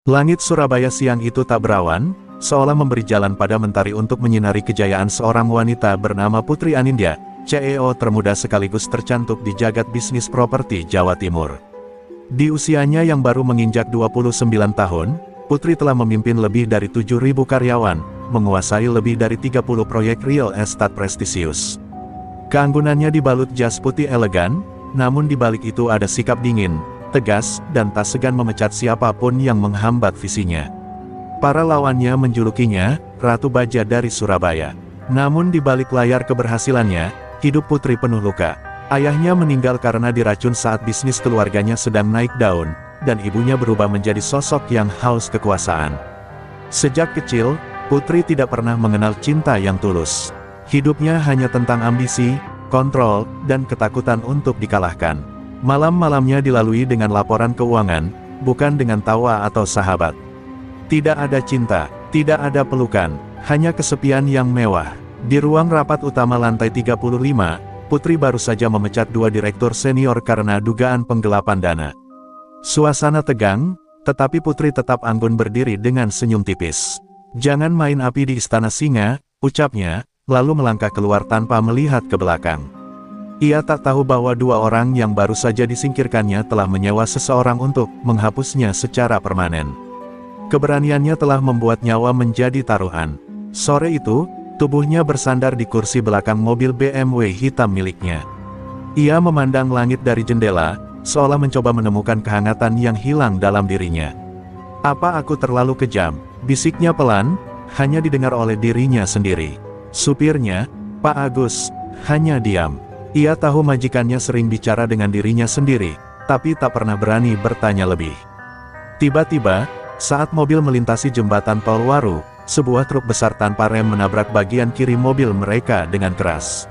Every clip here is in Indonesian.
Langit Surabaya siang itu tak berawan, seolah memberi jalan pada mentari untuk menyinari kejayaan seorang wanita bernama Putri Anindya, CEO termuda sekaligus tercantik di jagat bisnis properti Jawa Timur. Di usianya yang baru menginjak 29 tahun, Putri telah memimpin lebih dari 7.000 karyawan, menguasai lebih dari 30 proyek real estate prestisius. Keanggunannya dibalut jas putih elegan, namun di balik itu ada sikap dingin, tegas, dan tak segan memecat siapapun yang menghambat visinya. Para lawannya menjulukinya, Ratu Baja dari Surabaya. Namun di balik layar keberhasilannya, hidup Putri penuh luka. Ayahnya meninggal karena diracun saat bisnis keluarganya sedang naik daun, dan ibunya berubah menjadi sosok yang haus kekuasaan. Sejak kecil, Putri tidak pernah mengenal cinta yang tulus. Hidupnya hanya tentang ambisi, kontrol, dan ketakutan untuk dikalahkan. Malam-malamnya dilalui dengan laporan keuangan, bukan dengan tawa atau sahabat. Tidak ada cinta, tidak ada pelukan, hanya kesepian yang mewah. Di ruang rapat utama lantai 35, Putri baru saja memecat 2 direktur senior karena dugaan penggelapan dana. Suasana tegang, tetapi Putri tetap anggun berdiri dengan senyum tipis. "Jangan main api di istana singa," ucapnya, lalu melangkah keluar tanpa melihat ke belakang. Ia tak tahu bahwa 2 orang yang baru saja disingkirkannya telah menyewa seseorang untuk menghapusnya secara permanen. Keberaniannya telah membuat nyawa menjadi taruhan. Sore itu, tubuhnya bersandar di kursi belakang mobil BMW hitam miliknya. Ia memandang langit dari jendela, seolah mencoba menemukan kehangatan yang hilang dalam dirinya. "Apa aku terlalu kejam?" bisiknya pelan, hanya didengar oleh dirinya sendiri. Supirnya, Pak Agus, hanya diam. Ia tahu majikannya sering bicara dengan dirinya sendiri, tapi tak pernah berani bertanya lebih. Tiba-tiba, saat mobil melintasi jembatan Tol Waru, sebuah truk besar tanpa rem menabrak bagian kiri mobil mereka dengan keras.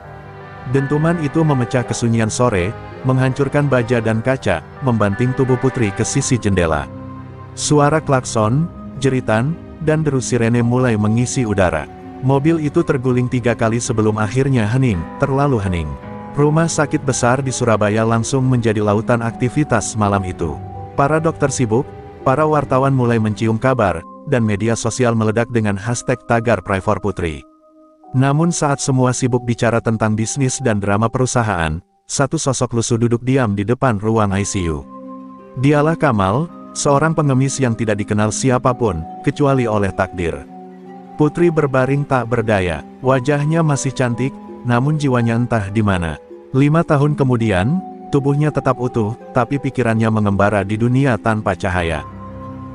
Dentuman itu memecah kesunyian sore, menghancurkan baja dan kaca, membanting tubuh Putri ke sisi jendela. Suara klakson, jeritan, dan deru sirene mulai mengisi udara. Mobil itu terguling 3 kali sebelum akhirnya hening, terlalu hening. Rumah sakit besar di Surabaya langsung menjadi lautan aktivitas malam itu. Para dokter sibuk, para wartawan mulai mencium kabar, dan media sosial meledak dengan hashtag tagar Pray for Putri. Namun saat semua sibuk bicara tentang bisnis dan drama perusahaan, satu sosok lusuh duduk diam di depan ruang ICU. Dialah Kamal, seorang pengemis yang tidak dikenal siapapun, kecuali oleh takdir. Putri berbaring tak berdaya, wajahnya masih cantik, namun jiwanya entah di mana. 5 tahun kemudian, tubuhnya tetap utuh, tapi pikirannya mengembara di dunia tanpa cahaya.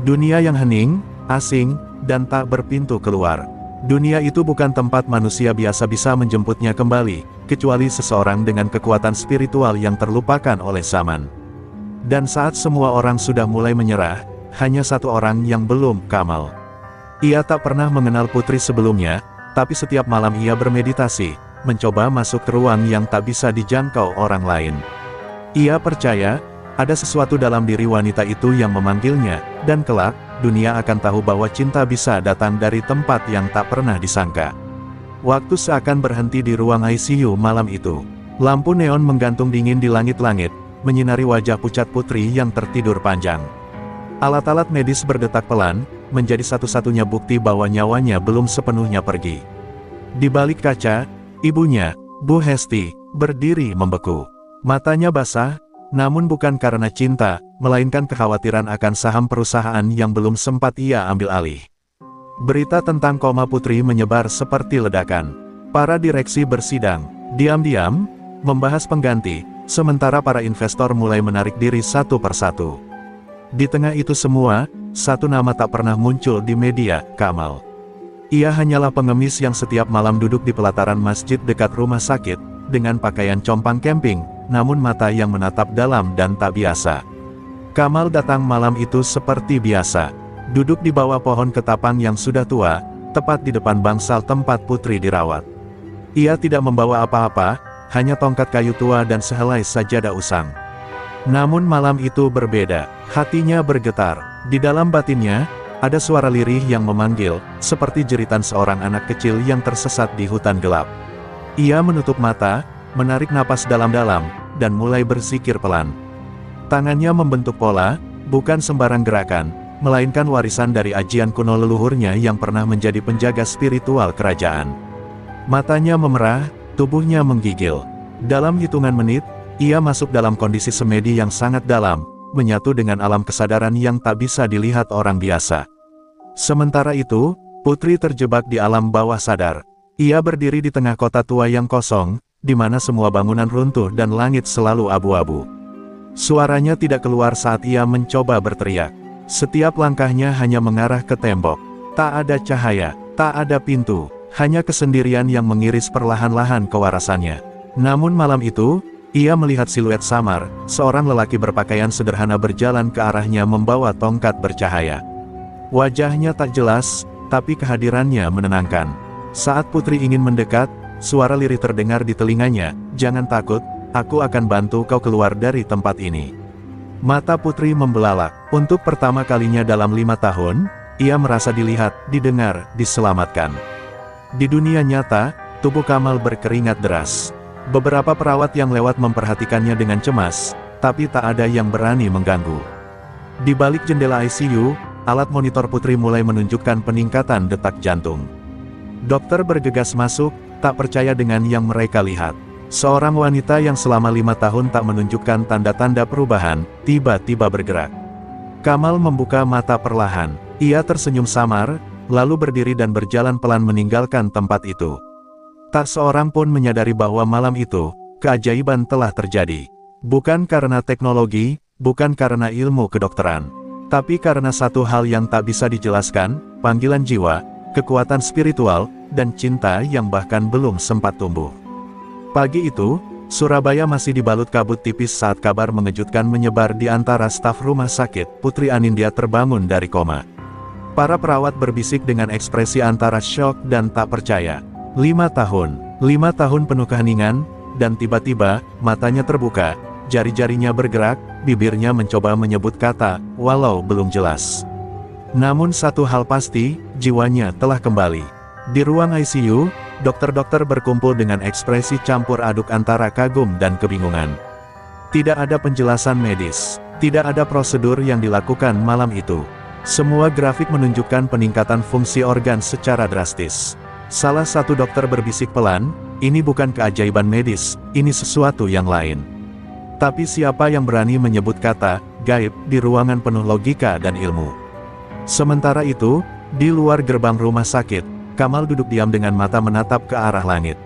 Dunia yang hening, asing, dan tak berpintu keluar. Dunia itu bukan tempat manusia biasa bisa menjemputnya kembali, kecuali seseorang dengan kekuatan spiritual yang terlupakan oleh zaman. Dan saat semua orang sudah mulai menyerah, hanya satu orang yang belum, Kamal. Ia tak pernah mengenal Putri sebelumnya, tapi setiap malam ia bermeditasi, mencoba masuk ke ruang yang tak bisa dijangkau orang lain. Ia percaya, ada sesuatu dalam diri wanita itu yang memanggilnya, dan kelak, dunia akan tahu bahwa cinta bisa datang dari tempat yang tak pernah disangka. Waktu seakan berhenti di ruang ICU malam itu. Lampu neon menggantung dingin di langit-langit, menyinari wajah pucat Putri yang tertidur panjang. Alat-alat medis berdetak pelan, menjadi satu-satunya bukti bahwa nyawanya belum sepenuhnya pergi. Di balik kaca, ibunya, Bu Hesti, berdiri membeku. Matanya basah, namun bukan karena cinta, melainkan kekhawatiran akan saham perusahaan yang belum sempat ia ambil alih. Berita tentang koma Putri menyebar seperti ledakan. Para direksi bersidang, diam-diam, membahas pengganti, sementara para investor mulai menarik diri satu persatu. Di tengah itu semua, satu nama tak pernah muncul di media, Kamal. Ia hanyalah pengemis yang setiap malam duduk di pelataran masjid dekat rumah sakit, dengan pakaian compang camping, namun mata yang menatap dalam dan tak biasa. Kamal datang malam itu seperti biasa, duduk di bawah pohon ketapang yang sudah tua, tepat di depan bangsal tempat Putri dirawat. Ia tidak membawa apa-apa, hanya tongkat kayu tua dan sehelai sajadah usang. Namun malam itu berbeda, hatinya bergetar, di dalam batinnya, ada suara lirih yang memanggil, seperti jeritan seorang anak kecil yang tersesat di hutan gelap. Ia menutup mata, menarik napas dalam-dalam, dan mulai berzikir pelan. Tangannya membentuk pola, bukan sembarang gerakan, melainkan warisan dari ajian kuno leluhurnya yang pernah menjadi penjaga spiritual kerajaan. Matanya memerah, tubuhnya menggigil. Dalam hitungan menit, ia masuk dalam kondisi semedi yang sangat dalam, menyatu dengan alam kesadaran yang tak bisa dilihat orang biasa. Sementara itu, Putri terjebak di alam bawah sadar. Ia berdiri di tengah kota tua yang kosong, di mana semua bangunan runtuh dan langit selalu abu-abu. Suaranya tidak keluar saat ia mencoba berteriak. Setiap langkahnya hanya mengarah ke tembok. Tak ada cahaya, tak ada pintu, hanya kesendirian yang mengiris perlahan-lahan kewarasannya. Namun malam itu, ia melihat siluet samar, seorang lelaki berpakaian sederhana berjalan ke arahnya membawa tongkat bercahaya. Wajahnya tak jelas, tapi kehadirannya menenangkan. Saat Putri ingin mendekat, suara lirih terdengar di telinganya, "Jangan takut, aku akan bantu kau keluar dari tempat ini." Mata Putri membelalak. Untuk pertama kalinya dalam 5 tahun, ia merasa dilihat, didengar, diselamatkan. Di dunia nyata, tubuh Kamal berkeringat deras. Beberapa perawat yang lewat memperhatikannya dengan cemas, tapi tak ada yang berani mengganggu. Di balik jendela ICU, alat monitor Putri mulai menunjukkan peningkatan detak jantung. Dokter bergegas masuk, tak percaya dengan yang mereka lihat. Seorang wanita yang selama 5 tahun tak menunjukkan tanda-tanda perubahan, tiba-tiba bergerak. Kamal membuka mata perlahan. Ia tersenyum samar, lalu berdiri dan berjalan pelan meninggalkan tempat itu. Tak seorang pun menyadari bahwa malam itu, keajaiban telah terjadi. Bukan karena teknologi, bukan karena ilmu kedokteran, tapi karena satu hal yang tak bisa dijelaskan, panggilan jiwa, kekuatan spiritual, dan cinta yang bahkan belum sempat tumbuh. Pagi itu, Surabaya masih dibalut kabut tipis saat kabar mengejutkan menyebar di antara staf rumah sakit. Putri Anindya terbangun dari koma. Para perawat berbisik dengan ekspresi antara syok dan tak percaya. 5 tahun penuh keheningan, dan tiba-tiba, matanya terbuka, jari-jarinya bergerak, bibirnya mencoba menyebut kata, walau belum jelas. Namun satu hal pasti, jiwanya telah kembali. Di ruang ICU, dokter-dokter berkumpul dengan ekspresi campur aduk antara kagum dan kebingungan. Tidak ada penjelasan medis, tidak ada prosedur yang dilakukan malam itu. Semua grafik menunjukkan peningkatan fungsi organ secara drastis. Salah satu dokter berbisik pelan, "Ini bukan keajaiban medis, ini sesuatu yang lain." Tapi siapa yang berani menyebut kata gaib di ruangan penuh logika dan ilmu? Sementara itu, di luar gerbang rumah sakit, Kamal duduk diam dengan mata menatap ke arah langit.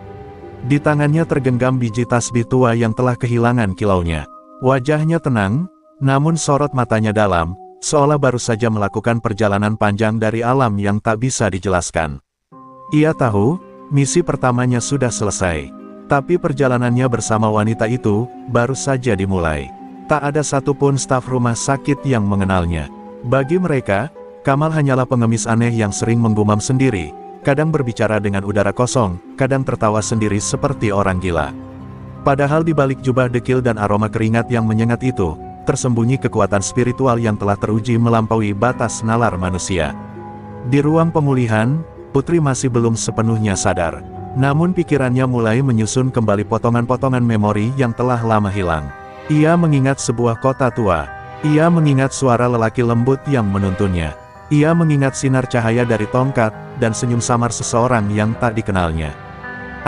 Di tangannya tergenggam biji tasbih tua yang telah kehilangan kilaunya. Wajahnya tenang, namun sorot matanya dalam, seolah baru saja melakukan perjalanan panjang dari alam yang tak bisa dijelaskan. Ia tahu, misi pertamanya sudah selesai. Tapi perjalanannya bersama wanita itu, baru saja dimulai. Tak ada satupun staf rumah sakit yang mengenalnya. Bagi mereka, Kamal hanyalah pengemis aneh yang sering menggumam sendiri. Kadang berbicara dengan udara kosong, kadang tertawa sendiri seperti orang gila. Padahal di balik jubah dekil dan aroma keringat yang menyengat itu, tersembunyi kekuatan spiritual yang telah teruji melampaui batas nalar manusia. Di ruang pemulihan, Putri masih belum sepenuhnya sadar. Namun pikirannya mulai menyusun kembali potongan-potongan memori yang telah lama hilang. Ia mengingat sebuah kota tua. Ia mengingat suara lelaki lembut yang menuntunnya. Ia mengingat sinar cahaya dari tongkat, dan senyum samar seseorang yang tak dikenalnya.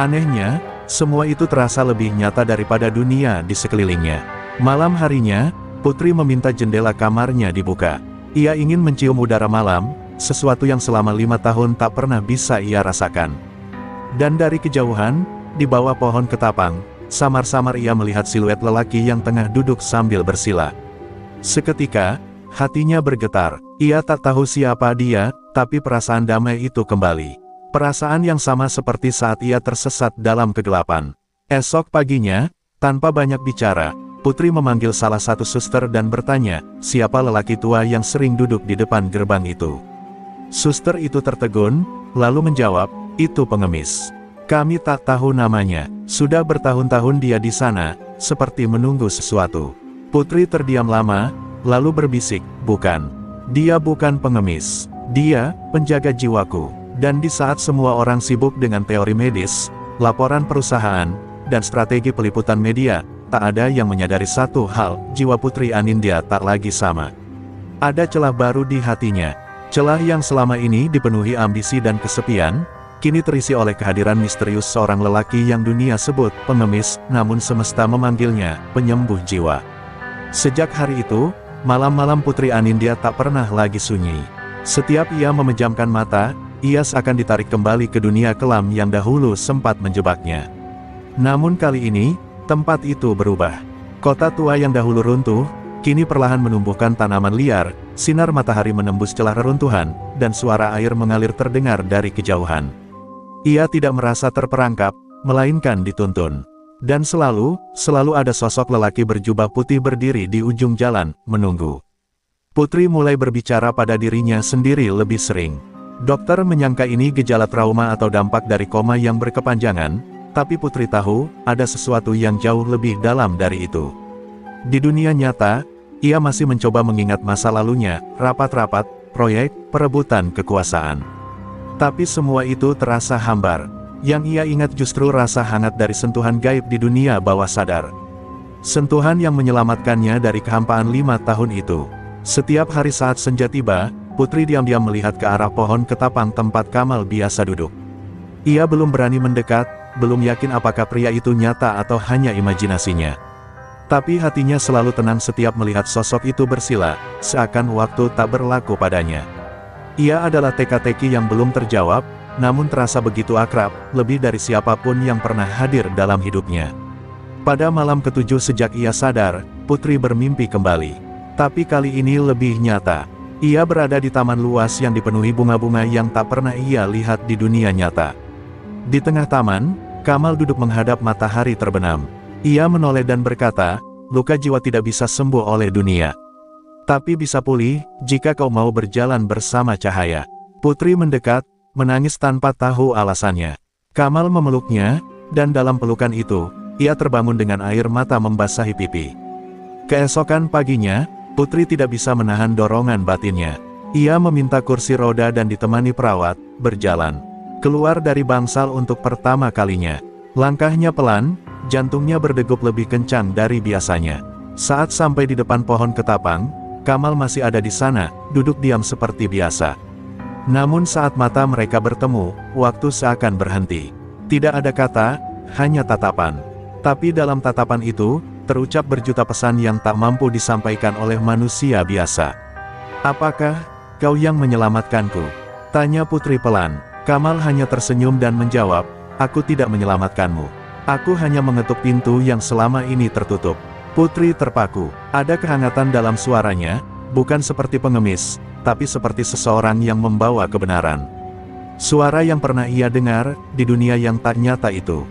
Anehnya, semua itu terasa lebih nyata daripada dunia di sekelilingnya. Malam harinya, Putri meminta jendela kamarnya dibuka. Ia ingin mencium udara malam, sesuatu yang selama 5 tahun tak pernah bisa ia rasakan. Dan dari kejauhan, di bawah pohon ketapang, samar-samar ia melihat siluet lelaki yang tengah duduk sambil bersila. Seketika, hatinya bergetar. Ia tak tahu siapa dia, tapi perasaan damai itu kembali. Perasaan yang sama seperti saat ia tersesat dalam kegelapan. Esok paginya, tanpa banyak bicara, Putri memanggil salah satu suster dan bertanya, siapa lelaki tua yang sering duduk di depan gerbang itu. Suster itu tertegun, lalu menjawab, itu pengemis. Kami tak tahu namanya, sudah bertahun-tahun dia di sana, seperti menunggu sesuatu. Putri terdiam lama, lalu berbisik, bukan. Dia bukan pengemis. Dia, penjaga jiwaku. Dan di saat semua orang sibuk dengan teori medis, laporan perusahaan, dan strategi peliputan media, tak ada yang menyadari satu hal, jiwa Putri Anindya tak lagi sama. Ada celah baru di hatinya. Celah yang selama ini dipenuhi ambisi dan kesepian, kini terisi oleh kehadiran misterius seorang lelaki yang dunia sebut pengemis, namun semesta memanggilnya penyembuh jiwa. Sejak hari itu, malam-malam Putri Anindya tak pernah lagi sunyi. Setiap ia memejamkan mata, ia seakan ditarik kembali ke dunia kelam yang dahulu sempat menjebaknya. Namun kali ini, tempat itu berubah. Kota tua yang dahulu runtuh, kini perlahan menumbuhkan tanaman liar, sinar matahari menembus celah reruntuhan, dan suara air mengalir terdengar dari kejauhan. Ia tidak merasa terperangkap, melainkan dituntun. Dan selalu ada sosok lelaki berjubah putih berdiri di ujung jalan, menunggu. Putri mulai berbicara pada dirinya sendiri lebih sering. Dokter menyangka ini gejala trauma atau dampak dari koma yang berkepanjangan, tapi Putri tahu, ada sesuatu yang jauh lebih dalam dari itu. Di dunia nyata, ia masih mencoba mengingat masa lalunya, rapat-rapat, proyek, perebutan kekuasaan. Tapi semua itu terasa hambar. Yang ia ingat justru rasa hangat dari sentuhan gaib di dunia bawah sadar. Sentuhan yang menyelamatkannya dari kehampaan 5 tahun itu. Setiap hari saat senja tiba, Putri diam-diam melihat ke arah pohon ketapang tempat Kamal biasa duduk. Ia belum berani mendekat, belum yakin apakah pria itu nyata atau hanya imajinasinya. Tapi hatinya selalu tenang setiap melihat sosok itu bersila, seakan waktu tak berlaku padanya. Ia adalah teka-teki yang belum terjawab, namun terasa begitu akrab, lebih dari siapapun yang pernah hadir dalam hidupnya. Pada malam ketujuh sejak ia sadar, Putri bermimpi kembali. Tapi kali ini lebih nyata. Ia berada di taman luas yang dipenuhi bunga-bunga yang tak pernah ia lihat di dunia nyata. Di tengah taman, Kamal duduk menghadap matahari terbenam. Ia menoleh dan berkata, luka jiwa tidak bisa sembuh oleh dunia. Tapi bisa pulih, jika kau mau berjalan bersama cahaya. Putri mendekat, menangis tanpa tahu alasannya. Kamal memeluknya, dan dalam pelukan itu, ia terbangun dengan air mata membasahi pipi. Keesokan paginya, Putri tidak bisa menahan dorongan batinnya. Ia meminta kursi roda dan ditemani perawat, berjalan keluar dari bangsal untuk pertama kalinya. Langkahnya pelan, jantungnya berdegup lebih kencang dari biasanya. Saat sampai di depan pohon ketapang, Kamal masih ada di sana, duduk diam seperti biasa. Namun saat mata mereka bertemu, waktu seakan berhenti. Tidak ada kata, hanya tatapan. Tapi dalam tatapan itu, terucap berjuta pesan yang tak mampu disampaikan oleh manusia biasa. Apakah kau yang menyelamatkanku? Tanya Putri pelan. Kamal hanya tersenyum dan menjawab, aku tidak menyelamatkanmu. Aku hanya mengetuk pintu yang selama ini tertutup. Putri terpaku. Ada kehangatan dalam suaranya, bukan seperti pengemis, tapi seperti seseorang yang membawa kebenaran. Suara yang pernah ia dengar, di dunia yang tak nyata itu.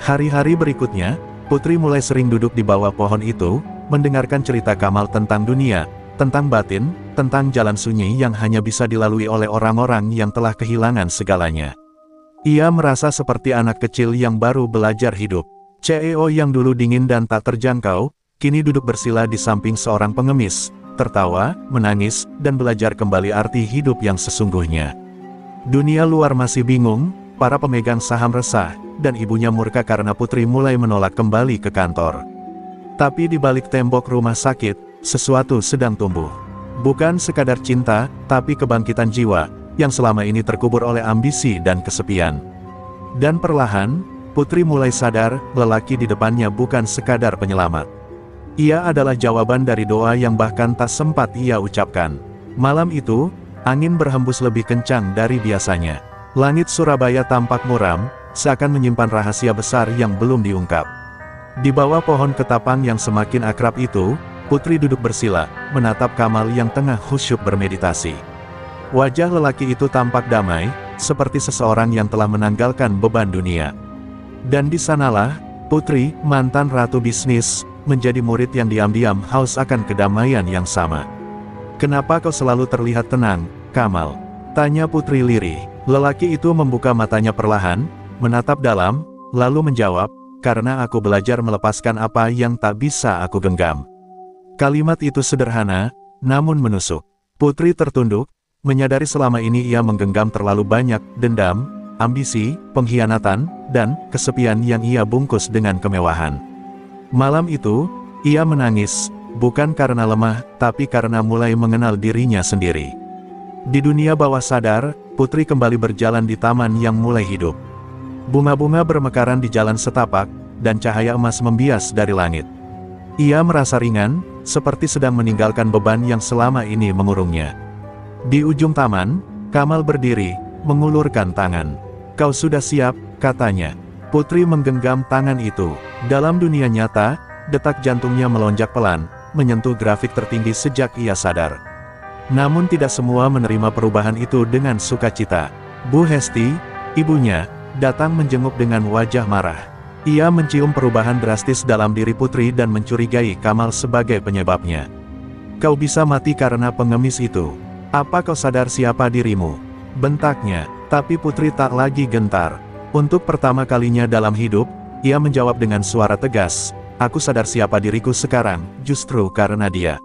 Hari-hari berikutnya, Putri mulai sering duduk di bawah pohon itu, mendengarkan cerita Kamal tentang dunia, tentang batin, tentang jalan sunyi yang hanya bisa dilalui oleh orang-orang yang telah kehilangan segalanya. Ia merasa seperti anak kecil yang baru belajar hidup. CEO yang dulu dingin dan tak terjangkau, kini duduk bersila di samping seorang pengemis, tertawa, menangis, dan belajar kembali arti hidup yang sesungguhnya. Dunia luar masih bingung, para pemegang saham resah, dan ibunya murka karena Putri mulai menolak kembali ke kantor. Tapi di balik tembok rumah sakit, sesuatu sedang tumbuh. Bukan sekadar cinta, tapi kebangkitan jiwa, yang selama ini terkubur oleh ambisi dan kesepian. Dan perlahan, Putri mulai sadar, lelaki di depannya bukan sekadar penyelamat. Ia adalah jawaban dari doa yang bahkan tak sempat ia ucapkan. Malam itu, angin berhembus lebih kencang dari biasanya. Langit Surabaya tampak muram, seakan menyimpan rahasia besar yang belum diungkap. Di bawah pohon ketapang yang semakin akrab itu, Putri duduk bersila, menatap Kamal yang tengah khusyuk bermeditasi. Wajah lelaki itu tampak damai, seperti seseorang yang telah menanggalkan beban dunia. Dan di sanalah, Putri, mantan ratu bisnis, menjadi murid yang diam-diam haus akan kedamaian yang sama. Kenapa kau selalu terlihat tenang, Kamal? Tanya Putri lirih. Lelaki itu membuka matanya perlahan, menatap dalam, lalu menjawab, karena aku belajar melepaskan apa yang tak bisa aku genggam. Kalimat itu sederhana, namun menusuk. Putri tertunduk, menyadari selama ini ia menggenggam terlalu banyak dendam, ambisi, pengkhianatan, dan kesepian yang ia bungkus dengan kemewahan. Malam itu, ia menangis, bukan karena lemah, tapi karena mulai mengenal dirinya sendiri. Di dunia bawah sadar, Putri kembali berjalan di taman yang mulai hidup. Bunga-bunga bermekaran di jalan setapak, dan cahaya emas membias dari langit. Ia merasa ringan, seperti sedang meninggalkan beban yang selama ini mengurungnya. Di ujung taman, Kamal berdiri, mengulurkan tangan. "Kau sudah siap," katanya. Putri menggenggam tangan itu. Dalam dunia nyata, detak jantungnya melonjak pelan, menyentuh grafik tertinggi sejak ia sadar. Namun tidak semua menerima perubahan itu dengan sukacita. Bu Hesti, ibunya, datang menjenguk dengan wajah marah. Ia mencium perubahan drastis dalam diri Putri dan mencurigai Kamal sebagai penyebabnya. "Kau bisa mati karena pengemis itu. Apa kau sadar siapa dirimu?" bentaknya. Tapi Putri tak lagi gentar. Untuk pertama kalinya dalam hidup, ia menjawab dengan suara tegas, "Aku sadar siapa diriku sekarang, justru karena dia."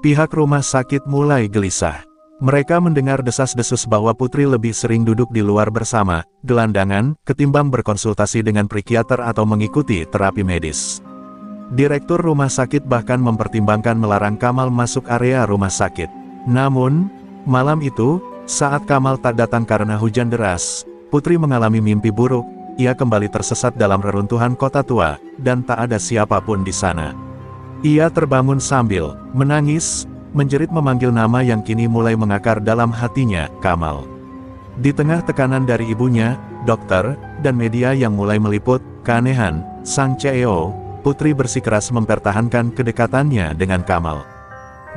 Pihak rumah sakit mulai gelisah. Mereka mendengar desas-desus bahwa Putri lebih sering duduk di luar bersama, gelandangan, ketimbang berkonsultasi dengan psikiater atau mengikuti terapi medis. Direktur rumah sakit bahkan mempertimbangkan melarang Kamal masuk area rumah sakit. Namun, malam itu, saat Kamal tak datang karena hujan deras, Putri mengalami mimpi buruk. Ia kembali tersesat dalam reruntuhan kota tua, dan tak ada siapapun di sana. Ia terbangun sambil menangis, menjerit memanggil nama yang kini mulai mengakar dalam hatinya, Kamal. Di tengah tekanan dari ibunya, dokter, dan media yang mulai meliput keanehan sang CEO, Putri bersikeras mempertahankan kedekatannya dengan Kamal.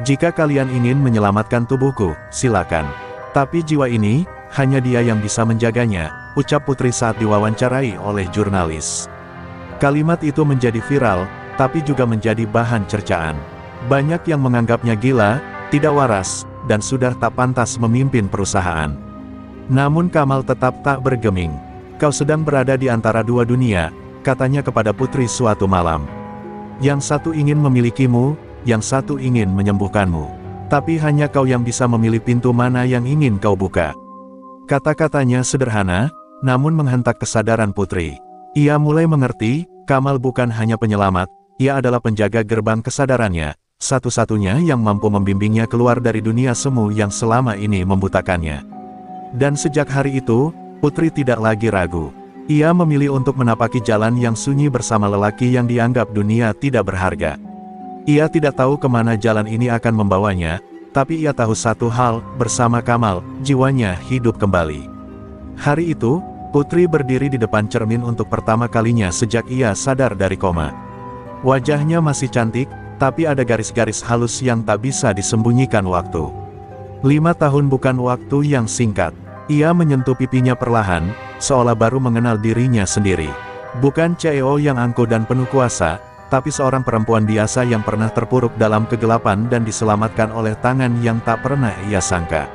"Jika kalian ingin menyelamatkan tubuhku, silakan. Tapi jiwa ini, hanya dia yang bisa menjaganya," ucap Putri saat diwawancarai oleh jurnalis. Kalimat itu menjadi viral, tapi juga menjadi bahan cercaan. Banyak yang menganggapnya gila, tidak waras, dan sudah tak pantas memimpin perusahaan. Namun Kamal tetap tak bergeming. "Kau sedang berada di antara dua dunia," katanya kepada Putri suatu malam. "Yang satu ingin memilikimu, yang satu ingin menyembuhkanmu. Tapi hanya kau yang bisa memilih pintu mana yang ingin kau buka." Kata-katanya sederhana, namun menghentak kesadaran Putri. Ia mulai mengerti, Kamal bukan hanya penyelamat, ia adalah penjaga gerbang kesadarannya, satu-satunya yang mampu membimbingnya keluar dari dunia semu yang selama ini membutakannya. Dan sejak hari itu, Putri tidak lagi ragu. Ia memilih untuk menapaki jalan yang sunyi bersama lelaki yang dianggap dunia tidak berharga. Ia tidak tahu kemana jalan ini akan membawanya, tapi ia tahu satu hal, bersama Kamal, jiwanya hidup kembali. Hari itu, Putri berdiri di depan cermin untuk pertama kalinya sejak ia sadar dari koma. Wajahnya masih cantik, tapi ada garis-garis halus yang tak bisa disembunyikan waktu. 5 tahun bukan waktu yang singkat. Ia menyentuh pipinya perlahan, seolah baru mengenal dirinya sendiri. Bukan CEO yang angkuh dan penuh kuasa, tapi seorang perempuan biasa yang pernah terpuruk dalam kegelapan dan diselamatkan oleh tangan yang tak pernah ia sangka.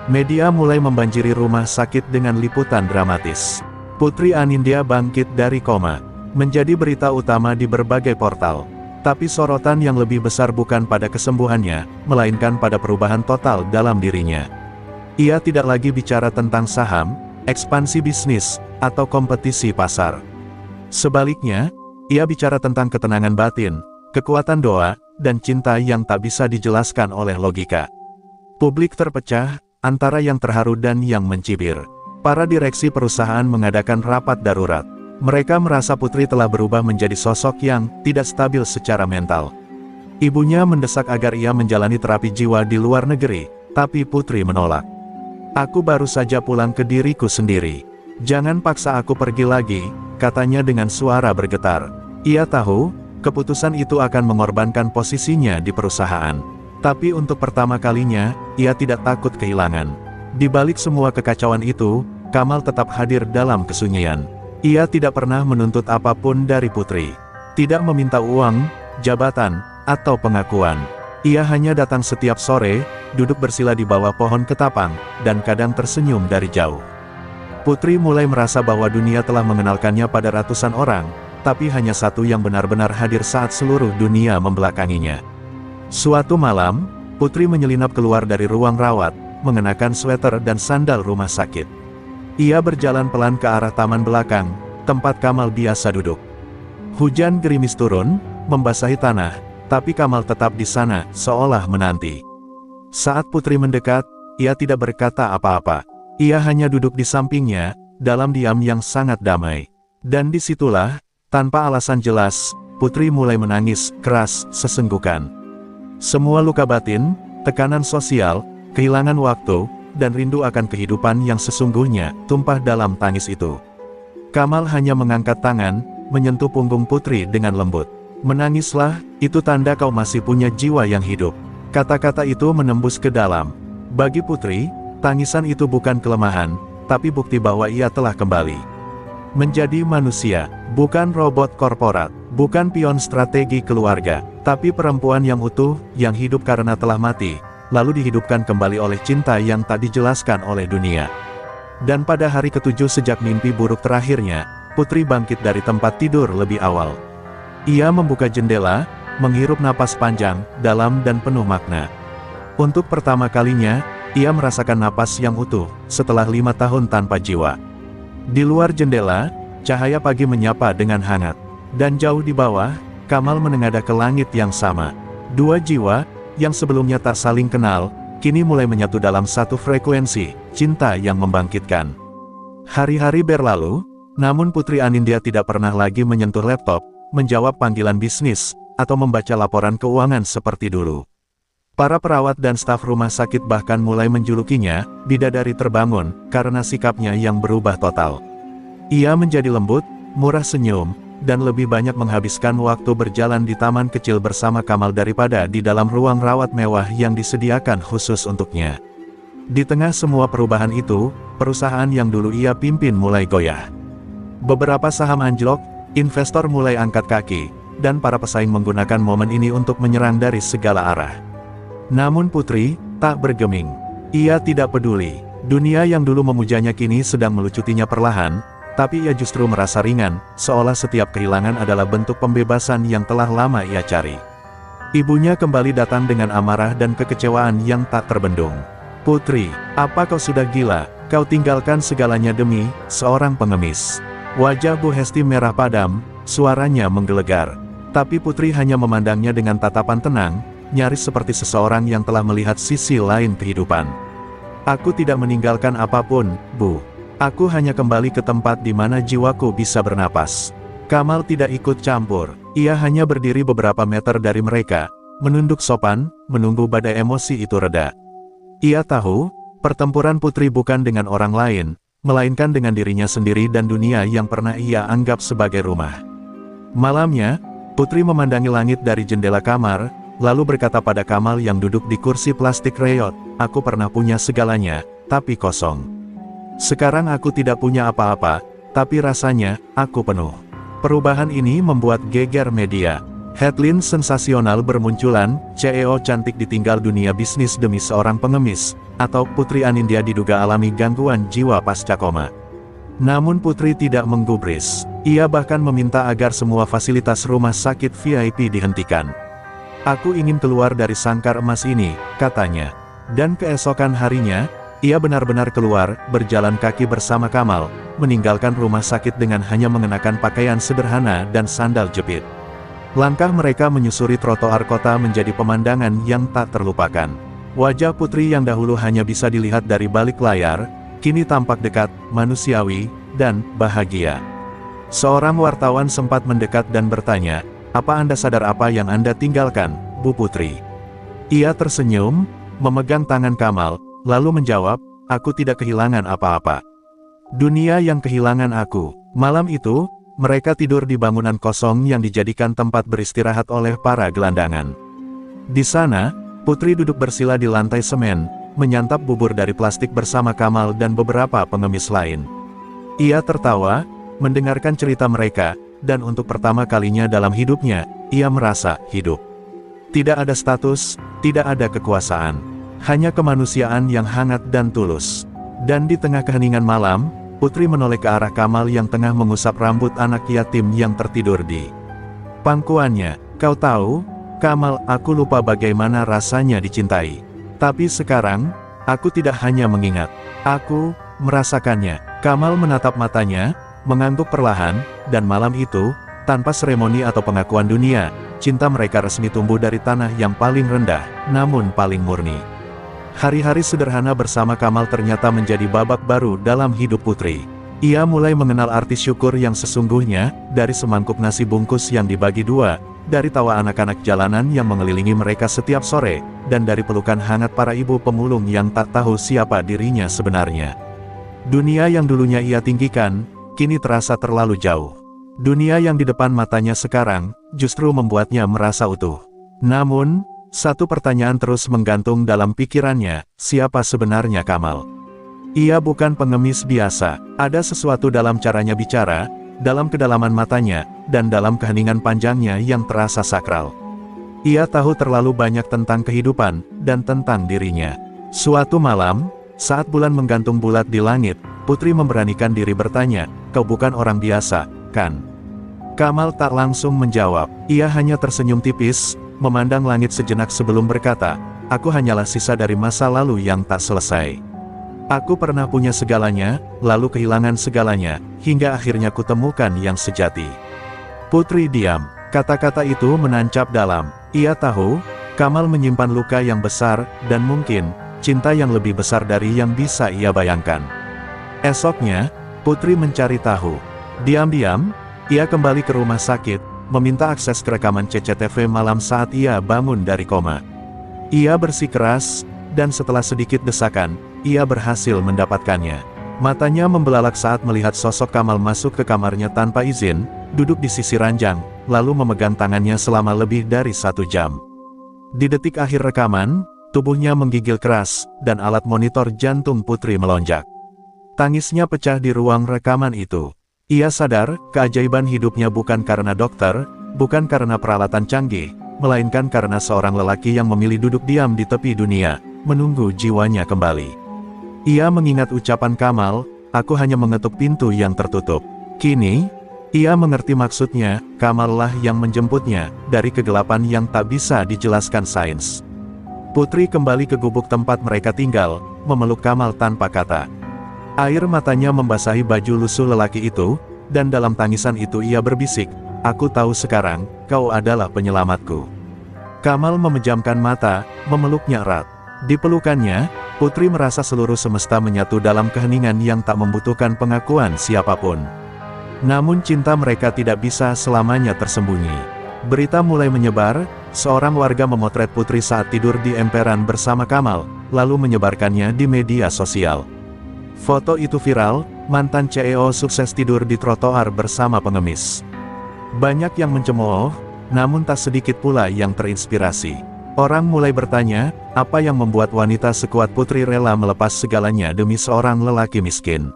Media mulai membanjiri rumah sakit dengan liputan dramatis. Putri Anindya bangkit dari koma, menjadi berita utama di berbagai portal. Tapi sorotan yang lebih besar bukan pada kesembuhannya, melainkan pada perubahan total dalam dirinya. Ia tidak lagi bicara tentang saham, ekspansi bisnis, atau kompetisi pasar. Sebaliknya, ia bicara tentang ketenangan batin, kekuatan doa, dan cinta yang tak bisa dijelaskan oleh logika. Publik terpecah, antara yang terharu dan yang mencibir. Para direksi perusahaan mengadakan rapat darurat. Mereka merasa Putri telah berubah menjadi sosok yang tidak stabil secara mental. Ibunya mendesak agar ia menjalani terapi jiwa di luar negeri, tapi Putri menolak. "Aku baru saja pulang ke diriku sendiri. Jangan paksa aku pergi lagi," katanya dengan suara bergetar. Ia tahu, keputusan itu akan mengorbankan posisinya di perusahaan. Tapi untuk pertama kalinya, ia tidak takut kehilangan. Di balik semua kekacauan itu, Kamal tetap hadir dalam kesunyian. Ia tidak pernah menuntut apapun dari Putri. Tidak meminta uang, jabatan, atau pengakuan. Ia hanya datang setiap sore, duduk bersila di bawah pohon ketapang, dan kadang tersenyum dari jauh. Putri mulai merasa bahwa dunia telah mengenalkannya pada ratusan orang, tapi hanya satu yang benar-benar hadir saat seluruh dunia membelakanginya. Suatu malam, Putri menyelinap keluar dari ruang rawat, mengenakan sweater dan sandal rumah sakit. Ia berjalan pelan ke arah taman belakang, tempat Kamal biasa duduk. Hujan gerimis turun, membasahi tanah, tapi Kamal tetap di sana, seolah menanti. Saat Putri mendekat, ia tidak berkata apa-apa. Ia hanya duduk di sampingnya, dalam diam yang sangat damai. Dan disitulah, tanpa alasan jelas, Putri mulai menangis keras, sesenggukan. Semua luka batin, tekanan sosial, kehilangan waktu, dan rindu akan kehidupan yang sesungguhnya, tumpah dalam tangis itu. Kamal hanya mengangkat tangan, menyentuh punggung Putri dengan lembut. "Menangislah, itu tanda kau masih punya jiwa yang hidup." Kata-kata itu menembus ke dalam. Bagi Putri, tangisan itu bukan kelemahan, tapi bukti bahwa ia telah kembali menjadi manusia, bukan robot korporat, bukan pion strategi keluarga, tapi perempuan yang utuh, yang hidup karena telah mati, lalu dihidupkan kembali oleh cinta yang tak dijelaskan oleh dunia. Dan pada hari ketujuh sejak mimpi buruk terakhirnya, Putri bangkit dari tempat tidur lebih awal. Ia membuka jendela, menghirup napas panjang, dalam dan penuh makna. Untuk pertama kalinya, ia merasakan napas yang utuh, setelah 5 tahun tanpa jiwa. Di luar jendela, cahaya pagi menyapa dengan hangat. Dan jauh di bawah, Kamal menengadah ke langit yang sama. Dua jiwa, yang sebelumnya tak saling kenal, kini mulai menyatu dalam satu frekuensi, cinta yang membangkitkan. Hari-hari berlalu, namun Putri Anindya tidak pernah lagi menyentuh laptop, menjawab panggilan bisnis, atau membaca laporan keuangan seperti dulu. Para perawat dan staf rumah sakit bahkan mulai menjulukinya, bidadari terbangun, karena sikapnya yang berubah total. Ia menjadi lembut, murah senyum, dan lebih banyak menghabiskan waktu berjalan di taman kecil bersama Kamal daripada di dalam ruang rawat mewah yang disediakan khusus untuknya. Di tengah semua perubahan itu, perusahaan yang dulu ia pimpin mulai goyah. Beberapa saham anjlok, investor mulai angkat kaki, dan para pesaing menggunakan momen ini untuk menyerang dari segala arah. Namun Putri tak bergeming. Ia tidak peduli. Dunia yang dulu memujanya kini sedang melucutinya perlahan, tapi ia justru merasa ringan, seolah setiap kehilangan adalah bentuk pembebasan yang telah lama ia cari. Ibunya kembali datang dengan amarah dan kekecewaan yang tak terbendung. "Putri, apa kau sudah gila? Kau tinggalkan segalanya demi seorang pengemis." Wajah Bu Hesti merah padam, suaranya menggelegar. Tapi Putri hanya memandangnya dengan tatapan tenang, nyaris seperti seseorang yang telah melihat sisi lain kehidupan. "Aku tidak meninggalkan apapun, Bu. Aku hanya kembali ke tempat di mana jiwaku bisa bernapas." Kamal tidak ikut campur. Ia hanya berdiri beberapa meter dari mereka, menunduk sopan, menunggu badai emosi itu reda. Ia tahu, pertempuran Putri bukan dengan orang lain, melainkan dengan dirinya sendiri dan dunia yang pernah ia anggap sebagai rumah. Malamnya, Putri memandangi langit dari jendela kamar, lalu berkata pada Kamal yang duduk di kursi plastik reyot, "Aku pernah punya segalanya, tapi kosong. Sekarang aku tidak punya apa-apa, tapi rasanya, aku penuh." Perubahan ini membuat geger media. Headline sensasional bermunculan, CEO cantik ditinggal dunia bisnis demi seorang pengemis, atau Putri Anindya diduga alami gangguan jiwa pasca koma. Namun Putri tidak menggubris. Ia bahkan meminta agar semua fasilitas rumah sakit VIP dihentikan. "Aku ingin keluar dari sangkar emas ini," katanya. Dan keesokan harinya, ia benar-benar keluar, berjalan kaki bersama Kamal, meninggalkan rumah sakit dengan hanya mengenakan pakaian sederhana dan sandal jepit. Langkah mereka menyusuri trotoar kota menjadi pemandangan yang tak terlupakan. Wajah Putri yang dahulu hanya bisa dilihat dari balik layar, kini tampak dekat, manusiawi, dan bahagia. Seorang wartawan sempat mendekat dan bertanya, "Apa Anda sadar apa yang Anda tinggalkan, Bu Putri?" Ia tersenyum, memegang tangan Kamal, lalu menjawab, "Aku tidak kehilangan apa-apa. Dunia yang kehilangan aku." Malam itu, mereka tidur di bangunan kosong yang dijadikan tempat beristirahat oleh para gelandangan. Di sana, Putri duduk bersila di lantai semen, menyantap bubur dari plastik bersama Kamal dan beberapa pengemis lain. Ia tertawa, mendengarkan cerita mereka, dan untuk pertama kalinya dalam hidupnya, ia merasa hidup. Tidak ada status, tidak ada kekuasaan. Hanya kemanusiaan yang hangat dan tulus. Dan di tengah keheningan malam, Putri menoleh ke arah Kamal yang tengah mengusap rambut anak yatim yang tertidur di pangkuannya. "Kau tahu, Kamal, aku lupa bagaimana rasanya dicintai. Tapi sekarang, aku tidak hanya mengingat, aku merasakannya." Kamal menatap matanya, mengangguk perlahan, dan malam itu, Tanpa seremoni atau pengakuan dunia, cinta mereka resmi tumbuh dari tanah yang paling rendah, namun paling murni. Hari-hari sederhana bersama Kamal ternyata menjadi babak baru dalam hidup Putri. Ia mulai mengenal arti syukur yang sesungguhnya, dari semangkuk nasi bungkus yang dibagi dua, dari tawa anak-anak jalanan yang mengelilingi mereka setiap sore, dan dari pelukan hangat para ibu pemulung yang tak tahu siapa dirinya sebenarnya. Dunia yang dulunya ia tinggikan, kini terasa terlalu jauh. Dunia yang di depan matanya sekarang, justru membuatnya merasa utuh. Namun, satu pertanyaan terus menggantung dalam pikirannya, siapa sebenarnya Kamal? Ia bukan pengemis biasa, ada sesuatu dalam caranya bicara, dalam kedalaman matanya, dan dalam keheningan panjangnya yang terasa sakral. Ia tahu terlalu banyak tentang kehidupan, dan tentang dirinya. Suatu malam, saat bulan menggantung bulat di langit, Putri memberanikan diri bertanya, "Kau bukan orang biasa, kan?" Kamal tak langsung menjawab, ia hanya tersenyum tipis, memandang langit sejenak sebelum berkata, "Aku hanyalah sisa dari masa lalu yang tak selesai. Aku pernah punya segalanya, lalu kehilangan segalanya, hingga akhirnya kutemukan yang sejati." Putri diam. Kata-kata itu menancap dalam. Ia tahu, Kamal menyimpan luka yang besar, dan mungkin, cinta yang lebih besar dari yang bisa ia bayangkan. Esoknya, Putri mencari tahu. Diam-diam, ia kembali ke rumah sakit, meminta akses ke rekaman CCTV malam saat ia bangun dari koma. Ia bersikeras, dan setelah sedikit desakan, ia berhasil mendapatkannya. Matanya membelalak saat melihat sosok Kamal masuk ke kamarnya tanpa izin, duduk di sisi ranjang, lalu memegang tangannya selama lebih dari 1 jam. Di detik akhir rekaman, tubuhnya menggigil keras, dan alat monitor jantung Putri melonjak. Tangisnya pecah di ruang rekaman itu. Ia sadar, keajaiban hidupnya bukan karena dokter, bukan karena peralatan canggih, melainkan karena seorang lelaki yang memilih duduk diam di tepi dunia, menunggu jiwanya kembali. Ia mengingat ucapan Kamal, "Aku hanya mengetuk pintu yang tertutup." Kini, ia mengerti maksudnya, Kamal lah yang menjemputnya, dari kegelapan yang tak bisa dijelaskan sains. Putri kembali ke gubuk tempat mereka tinggal, memeluk Kamal tanpa kata. Air matanya membasahi baju lusuh lelaki itu, dan dalam tangisan itu ia berbisik, "Aku tahu sekarang, kau adalah penyelamatku." Kamal memejamkan mata, memeluknya erat. Di pelukannya, Putri merasa seluruh semesta menyatu dalam keheningan yang tak membutuhkan pengakuan siapapun. Namun cinta mereka tidak bisa selamanya tersembunyi. Berita mulai menyebar, seorang warga memotret Putri saat tidur di emperan bersama Kamal, lalu menyebarkannya di media sosial. Foto itu viral, mantan CEO sukses tidur di trotoar bersama pengemis. Banyak yang mencemooh, namun tak sedikit pula yang terinspirasi. Orang mulai bertanya, apa yang membuat wanita sekuat Putri rela melepas segalanya demi seorang lelaki miskin?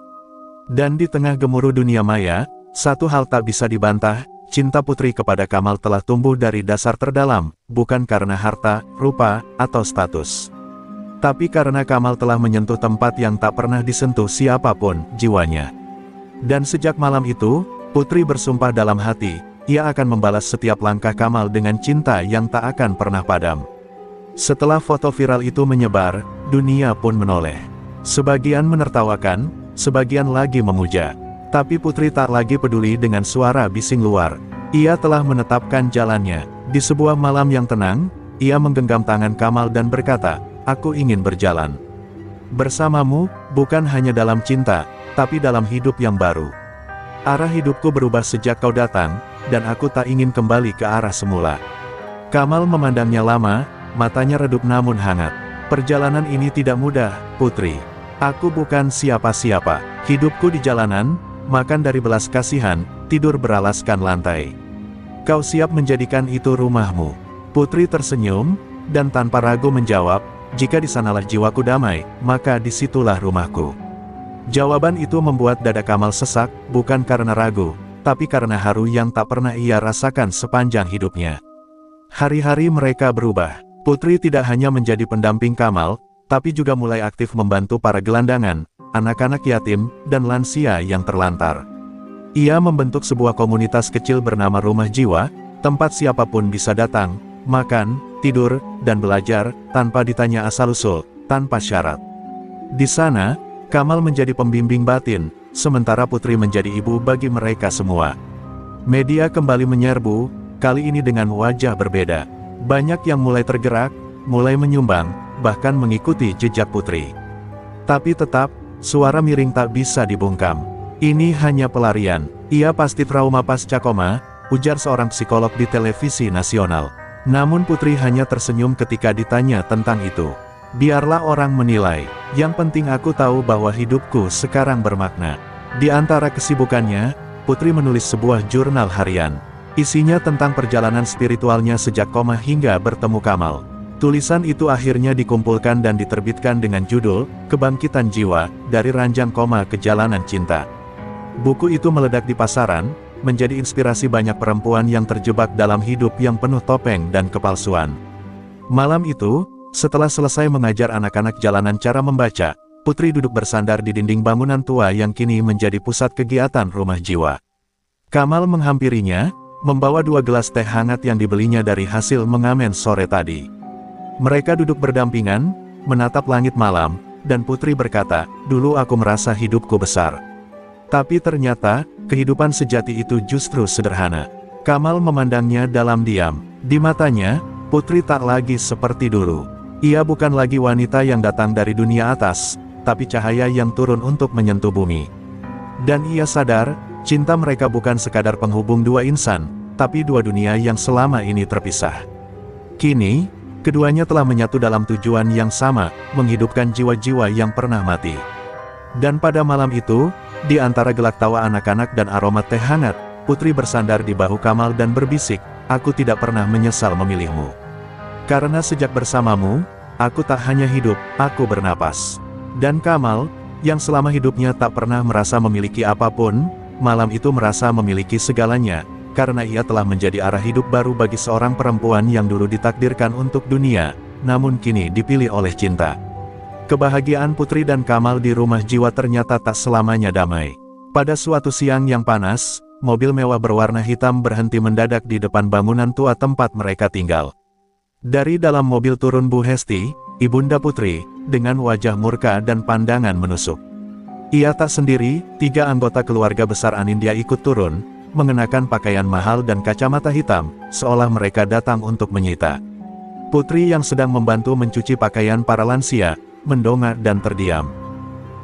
Dan di tengah gemuruh dunia maya, satu hal tak bisa dibantah, cinta Putri kepada Kamal telah tumbuh dari dasar terdalam, bukan karena harta, rupa, atau status. Tapi karena Kamal telah menyentuh tempat yang tak pernah disentuh siapapun, jiwanya. Dan sejak malam itu, Putri bersumpah dalam hati, ia akan membalas setiap langkah Kamal dengan cinta yang tak akan pernah padam. Setelah foto viral itu menyebar, dunia pun menoleh. Sebagian menertawakan, sebagian lagi memuja. Tapi Putri tak lagi peduli dengan suara bising luar. Ia telah menetapkan jalannya. Di sebuah malam yang tenang, ia menggenggam tangan Kamal dan berkata, "Aku ingin berjalan bersamamu, bukan hanya dalam cinta, tapi dalam hidup yang baru. Arah hidupku berubah sejak kau datang, dan aku tak ingin kembali ke arah semula." Kamal memandangnya lama, matanya redup namun hangat. "Perjalanan ini tidak mudah, Putri. Aku bukan siapa-siapa. Hidupku di jalanan, makan dari belas kasihan, tidur beralaskan lantai. Kau siap menjadikan itu rumahmu?" Putri tersenyum, dan tanpa ragu menjawab, "Jika di sanalah jiwaku damai, maka disitulah rumahku." Jawaban itu membuat dada Kamal sesak, bukan karena ragu, tapi karena haru yang tak pernah ia rasakan sepanjang hidupnya. Hari-hari mereka berubah. Putri tidak hanya menjadi pendamping Kamal, tapi juga mulai aktif membantu para gelandangan, anak-anak yatim, dan lansia yang terlantar. Ia membentuk sebuah komunitas kecil bernama Rumah Jiwa, tempat siapapun bisa datang, makan, tidur, dan belajar, tanpa ditanya asal-usul, tanpa syarat. Di sana, Kamal menjadi pembimbing batin, sementara Putri menjadi ibu bagi mereka semua. Media kembali menyerbu, kali ini dengan wajah berbeda. Banyak yang mulai tergerak, mulai menyumbang, bahkan mengikuti jejak Putri. Tapi tetap, suara miring tak bisa dibungkam. Ini hanya pelarian. Ia pasti trauma pasca koma, ujar seorang psikolog di televisi nasional. Namun Putri hanya tersenyum ketika ditanya tentang itu. Biarlah orang menilai, yang penting aku tahu bahwa hidupku sekarang bermakna. Di antara kesibukannya, Putri menulis sebuah jurnal harian. Isinya tentang perjalanan spiritualnya sejak koma hingga bertemu Kamal. Tulisan itu akhirnya dikumpulkan dan diterbitkan dengan judul, Kebangkitan Jiwa, dari Ranjang Koma ke Jalanan Cinta. Buku itu meledak di pasaran, menjadi inspirasi banyak perempuan yang terjebak dalam hidup yang penuh topeng dan kepalsuan. Malam itu, setelah selesai mengajar anak-anak jalanan cara membaca, Putri duduk bersandar di dinding bangunan tua yang kini menjadi pusat kegiatan rumah jiwa. Kamal menghampirinya, membawa 2 gelas teh hangat yang dibelinya dari hasil mengamen sore tadi. Mereka duduk berdampingan, menatap langit malam, dan Putri berkata, "Dulu aku merasa hidupku besar. Tapi ternyata, kehidupan sejati itu justru sederhana." Kamal memandangnya dalam diam. Di matanya, Putri tak lagi seperti dulu. Ia bukan lagi wanita yang datang dari dunia atas, tapi cahaya yang turun untuk menyentuh bumi. Dan ia sadar, cinta mereka bukan sekadar penghubung 2 insan, tapi 2 dunia yang selama ini terpisah. Kini, keduanya telah menyatu dalam tujuan yang sama, menghidupkan jiwa-jiwa yang pernah mati. Dan pada malam itu, di antara gelak tawa anak-anak dan aroma teh hangat, Putri bersandar di bahu Kamal dan berbisik, "Aku tidak pernah menyesal memilihmu. Karena sejak bersamamu, aku tak hanya hidup, aku bernapas." Dan Kamal, yang selama hidupnya tak pernah merasa memiliki apapun, malam itu merasa memiliki segalanya, karena ia telah menjadi arah hidup baru bagi seorang perempuan yang dulu ditakdirkan untuk dunia, namun kini dipilih oleh cinta. Kebahagiaan Putri dan Kamal di rumah jiwa ternyata tak selamanya damai. Pada suatu siang yang panas, mobil mewah berwarna hitam berhenti mendadak di depan bangunan tua tempat mereka tinggal. Dari dalam mobil turun Bu Hesti, ibunda Putri, dengan wajah murka dan pandangan menusuk. Ia tak sendiri, 3 anggota keluarga besar Anindya ikut turun, mengenakan pakaian mahal dan kacamata hitam, seolah mereka datang untuk menyita. Putri yang sedang membantu mencuci pakaian para lansia, mendongak dan terdiam.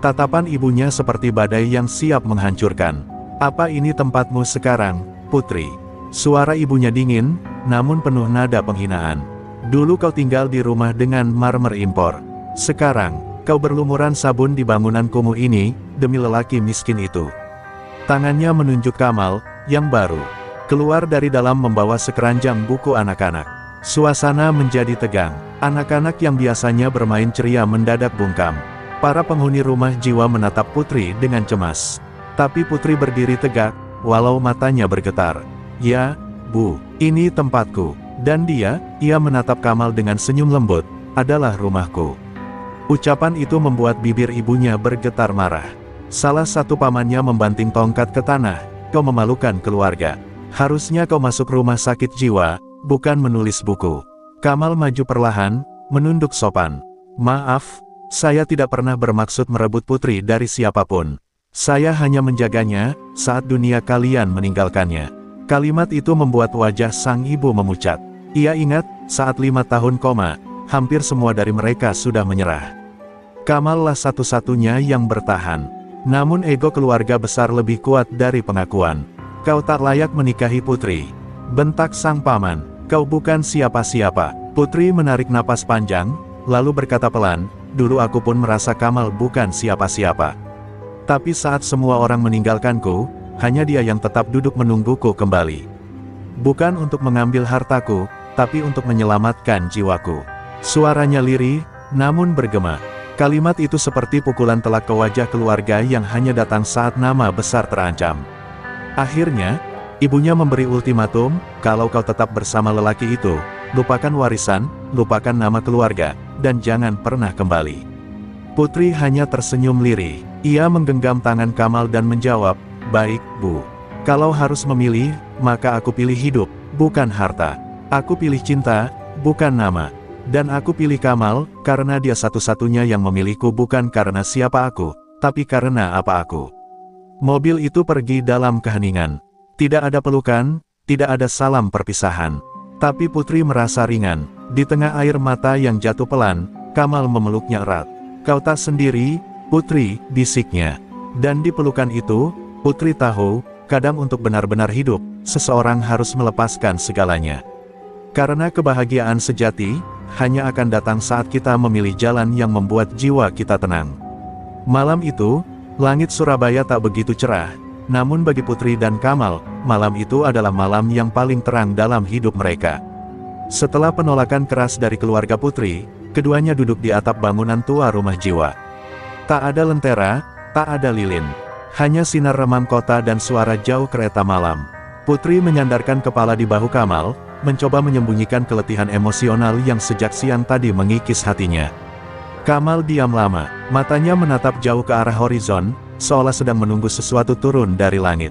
Tatapan ibunya seperti badai yang siap menghancurkan. "Apa ini tempatmu sekarang, Putri?" Suara ibunya dingin, namun penuh nada penghinaan. "Dulu kau tinggal di rumah dengan marmer impor. Sekarang, kau berlumuran sabun di bangunan kumuh ini, demi lelaki miskin itu." Tangannya menunjuk Kamal, yang baru keluar dari dalam membawa sekeranjang buku anak-anak. Suasana menjadi tegang. Anak-anak yang biasanya bermain ceria mendadak bungkam. Para penghuni rumah jiwa menatap Putri dengan cemas. Tapi Putri berdiri tegak, walau matanya bergetar. "Ya, Bu, ini tempatku. Dan dia," ia menatap Kamal dengan senyum lembut, "adalah rumahku." Ucapan itu membuat bibir ibunya bergetar marah. Salah satu pamannya membanting tongkat ke tanah, "Kau memalukan keluarga. Harusnya kau masuk rumah sakit jiwa, bukan menulis buku." Kamal maju perlahan, menunduk sopan. "Maaf, saya tidak pernah bermaksud merebut Putri dari siapapun. Saya hanya menjaganya, saat dunia kalian meninggalkannya." Kalimat itu membuat wajah sang ibu memucat. Ia ingat, saat 5 tahun koma, hampir semua dari mereka sudah menyerah. Kamallah satu-satunya yang bertahan. Namun ego keluarga besar lebih kuat dari pengakuan. "Kau tak layak menikahi Putri," bentak sang paman. "Kau bukan siapa-siapa." Putri menarik napas panjang, lalu berkata pelan, "Dulu aku pun merasa Kamal bukan siapa-siapa. Tapi saat semua orang meninggalkanku, hanya dia yang tetap duduk menungguku kembali. Bukan untuk mengambil hartaku, tapi untuk menyelamatkan jiwaku." Suaranya lirih, namun bergema. Kalimat itu seperti pukulan telak ke wajah keluarga yang hanya datang saat nama besar terancam. Akhirnya, ibunya memberi ultimatum, "Kalau kau tetap bersama lelaki itu, lupakan warisan, lupakan nama keluarga, dan jangan pernah kembali." Putri hanya tersenyum lirih. Ia menggenggam tangan Kamal dan menjawab, "Baik, Bu. Kalau harus memilih, maka aku pilih hidup, bukan harta. Aku pilih cinta, bukan nama. Dan aku pilih Kamal, karena dia satu-satunya yang memilihku, bukan karena siapa aku, tapi karena apa aku." Mobil itu pergi dalam keheningan. Tidak ada pelukan, tidak ada salam perpisahan. Tapi Putri merasa ringan. Di tengah air mata yang jatuh pelan, Kamal memeluknya erat. "Kau tak sendiri, Putri," bisiknya. Dan di pelukan itu, Putri tahu, kadang untuk benar-benar hidup, seseorang harus melepaskan segalanya. Karena kebahagiaan sejati, hanya akan datang saat kita memilih jalan yang membuat jiwa kita tenang. Malam itu, langit Surabaya tak begitu cerah. Namun bagi Putri dan Kamal, malam itu adalah malam yang paling terang dalam hidup mereka. Setelah penolakan keras dari keluarga Putri, keduanya duduk di atap bangunan tua rumah jiwa. Tak ada lentera, tak ada lilin. Hanya sinar remang kota dan suara jauh kereta malam. Putri menyandarkan kepala di bahu Kamal, mencoba menyembunyikan keletihan emosional yang sejak siang tadi mengikis hatinya. Kamal diam lama, matanya menatap jauh ke arah horizon, seolah sedang menunggu sesuatu turun dari langit.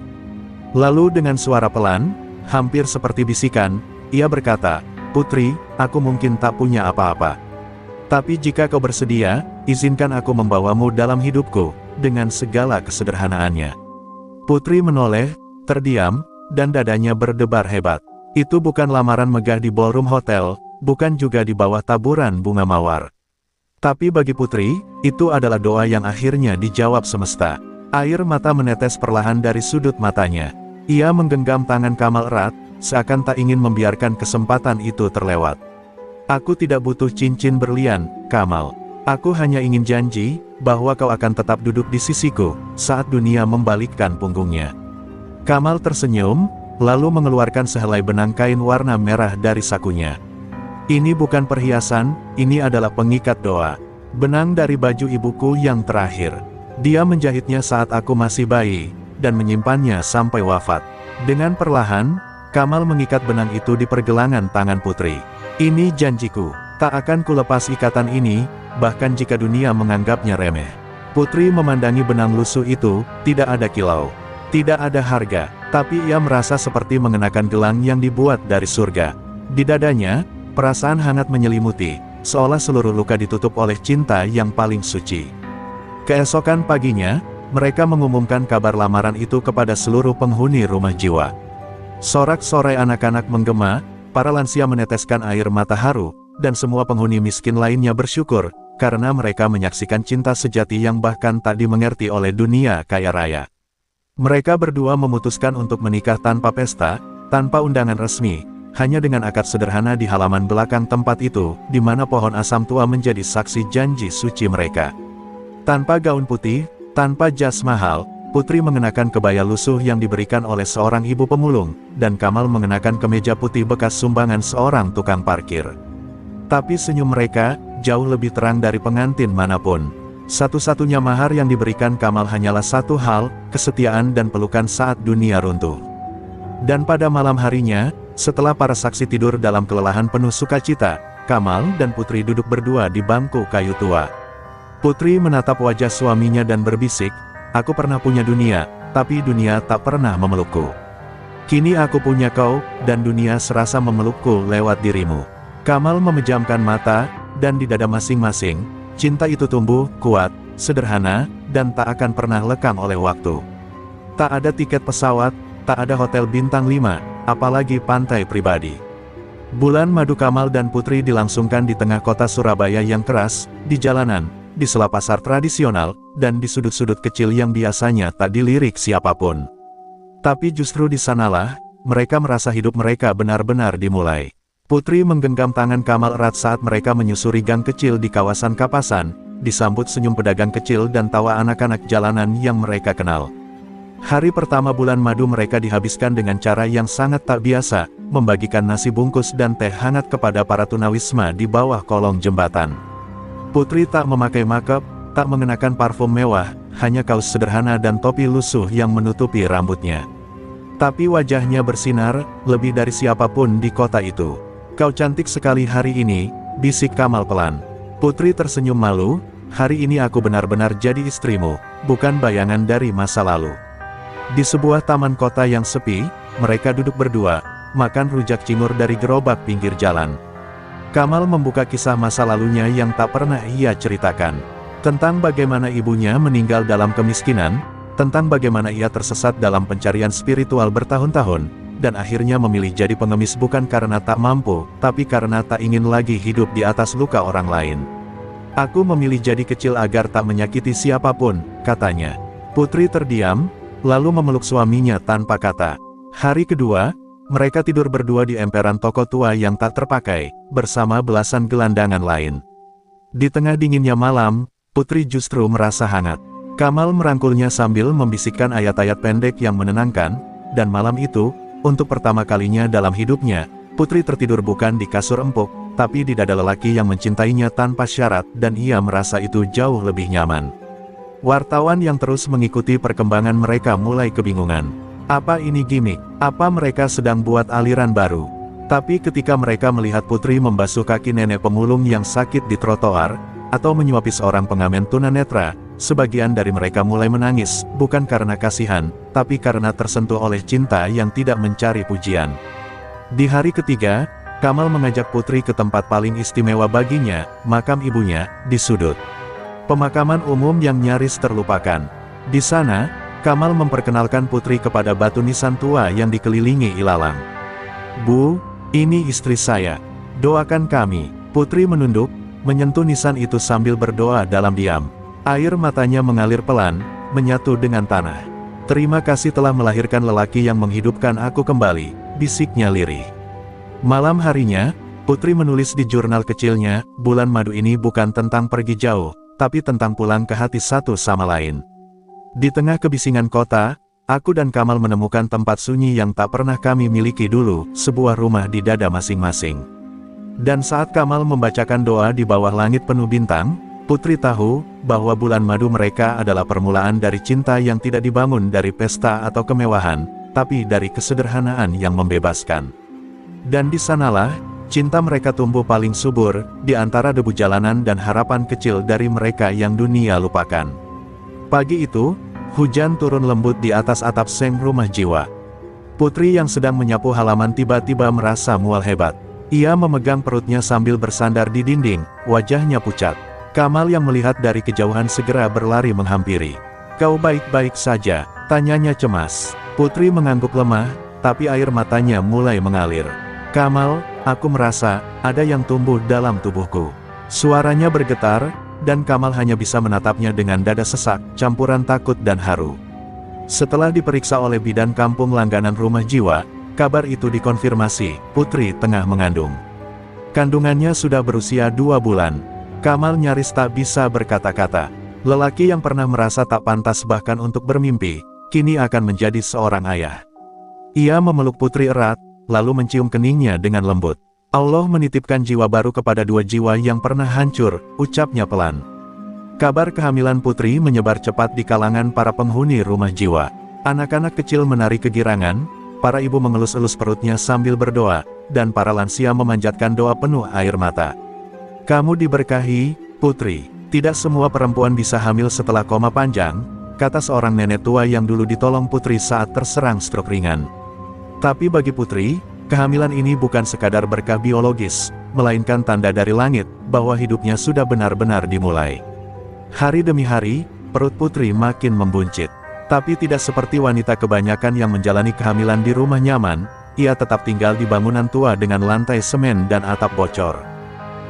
Lalu dengan suara pelan, hampir seperti bisikan, ia berkata, "Putri, aku mungkin tak punya apa-apa. Tapi jika kau bersedia, izinkan aku membawamu dalam hidupku, dengan segala kesederhanaannya." Putri menoleh, terdiam, dan dadanya berdebar hebat. Itu bukan lamaran megah di ballroom hotel, bukan juga di bawah taburan bunga mawar. Tapi bagi Putri, itu adalah doa yang akhirnya dijawab semesta. Air mata menetes perlahan dari sudut matanya. Ia menggenggam tangan Kamal erat, seakan tak ingin membiarkan kesempatan itu terlewat. "Aku tidak butuh cincin berlian, Kamal. Aku hanya ingin janji, bahwa kau akan tetap duduk di sisiku, saat dunia membalikkan punggungnya." Kamal tersenyum, lalu mengeluarkan sehelai benang kain warna merah dari sakunya. "Ini bukan perhiasan, ini adalah pengikat doa. Benang dari baju ibuku yang terakhir. Dia menjahitnya saat aku masih bayi, dan menyimpannya sampai wafat." Dengan perlahan, Kamal mengikat benang itu di pergelangan tangan Putri. "Ini janjiku, tak akan kulepas ikatan ini, bahkan jika dunia menganggapnya remeh." Putri memandangi benang lusuh itu, tidak ada kilau, tidak ada harga, tapi ia merasa seperti mengenakan gelang yang dibuat dari surga. Di dadanya, perasaan hangat menyelimuti, seolah seluruh luka ditutup oleh cinta yang paling suci. Keesokan paginya, mereka mengumumkan kabar lamaran itu kepada seluruh penghuni rumah jiwa. Sorak-sorai anak-anak menggema, para lansia meneteskan air mata haru, dan semua penghuni miskin lainnya bersyukur, karena mereka menyaksikan cinta sejati yang bahkan tak dimengerti oleh dunia kaya raya. Mereka berdua memutuskan untuk menikah tanpa pesta, tanpa undangan resmi, hanya dengan akad sederhana di halaman belakang tempat itu, di mana pohon asam tua menjadi saksi janji suci mereka. Tanpa gaun putih, tanpa jas mahal, Putri mengenakan kebaya lusuh yang diberikan oleh seorang ibu pemulung, dan Kamal mengenakan kemeja putih bekas sumbangan seorang tukang parkir. Tapi senyum mereka, jauh lebih terang dari pengantin manapun. Satu-satunya mahar yang diberikan Kamal hanyalah satu hal, kesetiaan dan pelukan saat dunia runtuh. Dan pada malam harinya, setelah para saksi tidur dalam kelelahan penuh sukacita, Kamal dan Putri duduk berdua di bangku kayu tua. Putri menatap wajah suaminya dan berbisik, "Aku pernah punya dunia, tapi dunia tak pernah memelukku. Kini aku punya kau, dan dunia serasa memelukku lewat dirimu." Kamal memejamkan mata, dan di dada masing-masing, cinta itu tumbuh, kuat, sederhana, dan tak akan pernah lekang oleh waktu. Tak ada tiket pesawat, tak ada hotel bintang 5, apalagi pantai pribadi. Bulan madu Kamal dan Putri dilangsungkan di tengah kota Surabaya yang keras, di jalanan, di sela pasar tradisional, dan di sudut-sudut kecil yang biasanya tak dilirik siapapun. Tapi justru di sanalah, mereka merasa hidup mereka benar-benar dimulai. Putri menggenggam tangan Kamal erat saat mereka menyusuri gang kecil di kawasan Kapasan, disambut senyum pedagang kecil dan tawa anak-anak jalanan yang mereka kenal. Hari pertama bulan madu mereka dihabiskan dengan cara yang sangat tak biasa, membagikan nasi bungkus dan teh hangat kepada para tunawisma di bawah kolong jembatan. Putri tak memakai makeup, tak mengenakan parfum mewah, hanya kaos sederhana dan topi lusuh yang menutupi rambutnya. Tapi wajahnya bersinar, lebih dari siapapun di kota itu. "Kau cantik sekali hari ini," bisik Kamal pelan. Putri tersenyum malu, "Hari ini aku benar-benar jadi istrimu, bukan bayangan dari masa lalu." Di sebuah taman kota yang sepi, mereka duduk berdua, makan rujak cingur dari gerobak pinggir jalan. Kamal membuka kisah masa lalunya yang tak pernah ia ceritakan. Tentang bagaimana ibunya meninggal dalam kemiskinan, tentang bagaimana ia tersesat dalam pencarian spiritual bertahun-tahun, dan akhirnya memilih jadi pengemis bukan karena tak mampu, tapi karena tak ingin lagi hidup di atas luka orang lain. Aku memilih jadi kecil agar tak menyakiti siapapun, katanya. Putri terdiam, lalu memeluk suaminya tanpa kata. Hari kedua, mereka tidur berdua di emperan toko tua yang tak terpakai, bersama belasan gelandangan lain. Di tengah dinginnya malam, Putri justru merasa hangat. Kamal merangkulnya sambil membisikkan ayat-ayat pendek yang menenangkan, dan malam itu, untuk pertama kalinya dalam hidupnya, Putri tertidur bukan di kasur empuk, tapi di dada lelaki yang mencintainya tanpa syarat, dan ia merasa itu jauh lebih nyaman. Wartawan yang terus mengikuti perkembangan mereka mulai kebingungan. Apa ini gimmick? Apa mereka sedang buat aliran baru? Tapi ketika mereka melihat Putri membasuh kaki nenek pemulung yang sakit di trotoar, atau menyuapi seorang pengamen tunanetra, sebagian dari mereka mulai menangis, bukan karena kasihan, tapi karena tersentuh oleh cinta yang tidak mencari pujian. Di hari ketiga, Kamal mengajak Putri ke tempat paling istimewa baginya, makam ibunya, di sudut pemakaman umum yang nyaris terlupakan. Di sana, Kamal memperkenalkan Putri kepada batu nisan tua yang dikelilingi ilalang. "Bu, ini istri saya. Doakan kami." Putri menunduk, menyentuh nisan itu sambil berdoa dalam diam. Air matanya mengalir pelan, menyatu dengan tanah. "Terima kasih telah melahirkan lelaki yang menghidupkan aku kembali," bisiknya lirih. Malam harinya, Putri menulis di jurnal kecilnya, "Bulan madu ini bukan tentang pergi jauh, tapi tentang pulang ke hati satu sama lain." Di tengah kebisingan kota, aku dan Kamal menemukan tempat sunyi yang tak pernah kami miliki dulu, sebuah rumah di dada masing-masing. Dan saat Kamal membacakan doa di bawah langit penuh bintang, Putri tahu bahwa bulan madu mereka adalah permulaan dari cinta yang tidak dibangun dari pesta atau kemewahan, tapi dari kesederhanaan yang membebaskan. Dan di sanalah, cinta mereka tumbuh paling subur, di antara debu jalanan dan harapan kecil dari mereka yang dunia lupakan. Pagi itu, hujan turun lembut di atas atap seng rumah jiwa. Putri yang sedang menyapu halaman tiba-tiba merasa mual hebat. Ia memegang perutnya sambil bersandar di dinding, wajahnya pucat. Kamal yang melihat dari kejauhan segera berlari menghampiri. "Kau baik-baik saja?" tanyanya cemas. Putri mengangguk lemah, tapi air matanya mulai mengalir. "Kamal, aku merasa, ada yang tumbuh dalam tubuhku." Suaranya bergetar, dan Kamal hanya bisa menatapnya dengan dada sesak, campuran takut dan haru. Setelah diperiksa oleh bidan kampung langganan rumah jiwa, kabar itu dikonfirmasi, Putri tengah mengandung. Kandungannya sudah berusia 2 bulan. Kamal nyaris tak bisa berkata-kata. Lelaki yang pernah merasa tak pantas bahkan untuk bermimpi, kini akan menjadi seorang ayah. Ia memeluk Putri erat, lalu mencium keningnya dengan lembut. "Allah menitipkan jiwa baru kepada 2 jiwa yang pernah hancur," ucapnya pelan. Kabar kehamilan Putri menyebar cepat di kalangan para penghuni rumah jiwa. Anak-anak kecil menari kegirangan, para ibu mengelus-elus perutnya sambil berdoa, dan para lansia memanjatkan doa penuh air mata. "Kamu diberkahi, Putri. Tidak semua perempuan bisa hamil setelah koma panjang," kata seorang nenek tua yang dulu ditolong Putri saat terserang stroke ringan. Tapi bagi Putri, kehamilan ini bukan sekadar berkah biologis, melainkan tanda dari langit, bahwa hidupnya sudah benar-benar dimulai. Hari demi hari, perut Putri makin membuncit. Tapi tidak seperti wanita kebanyakan yang menjalani kehamilan di rumah nyaman, ia tetap tinggal di bangunan tua dengan lantai semen dan atap bocor.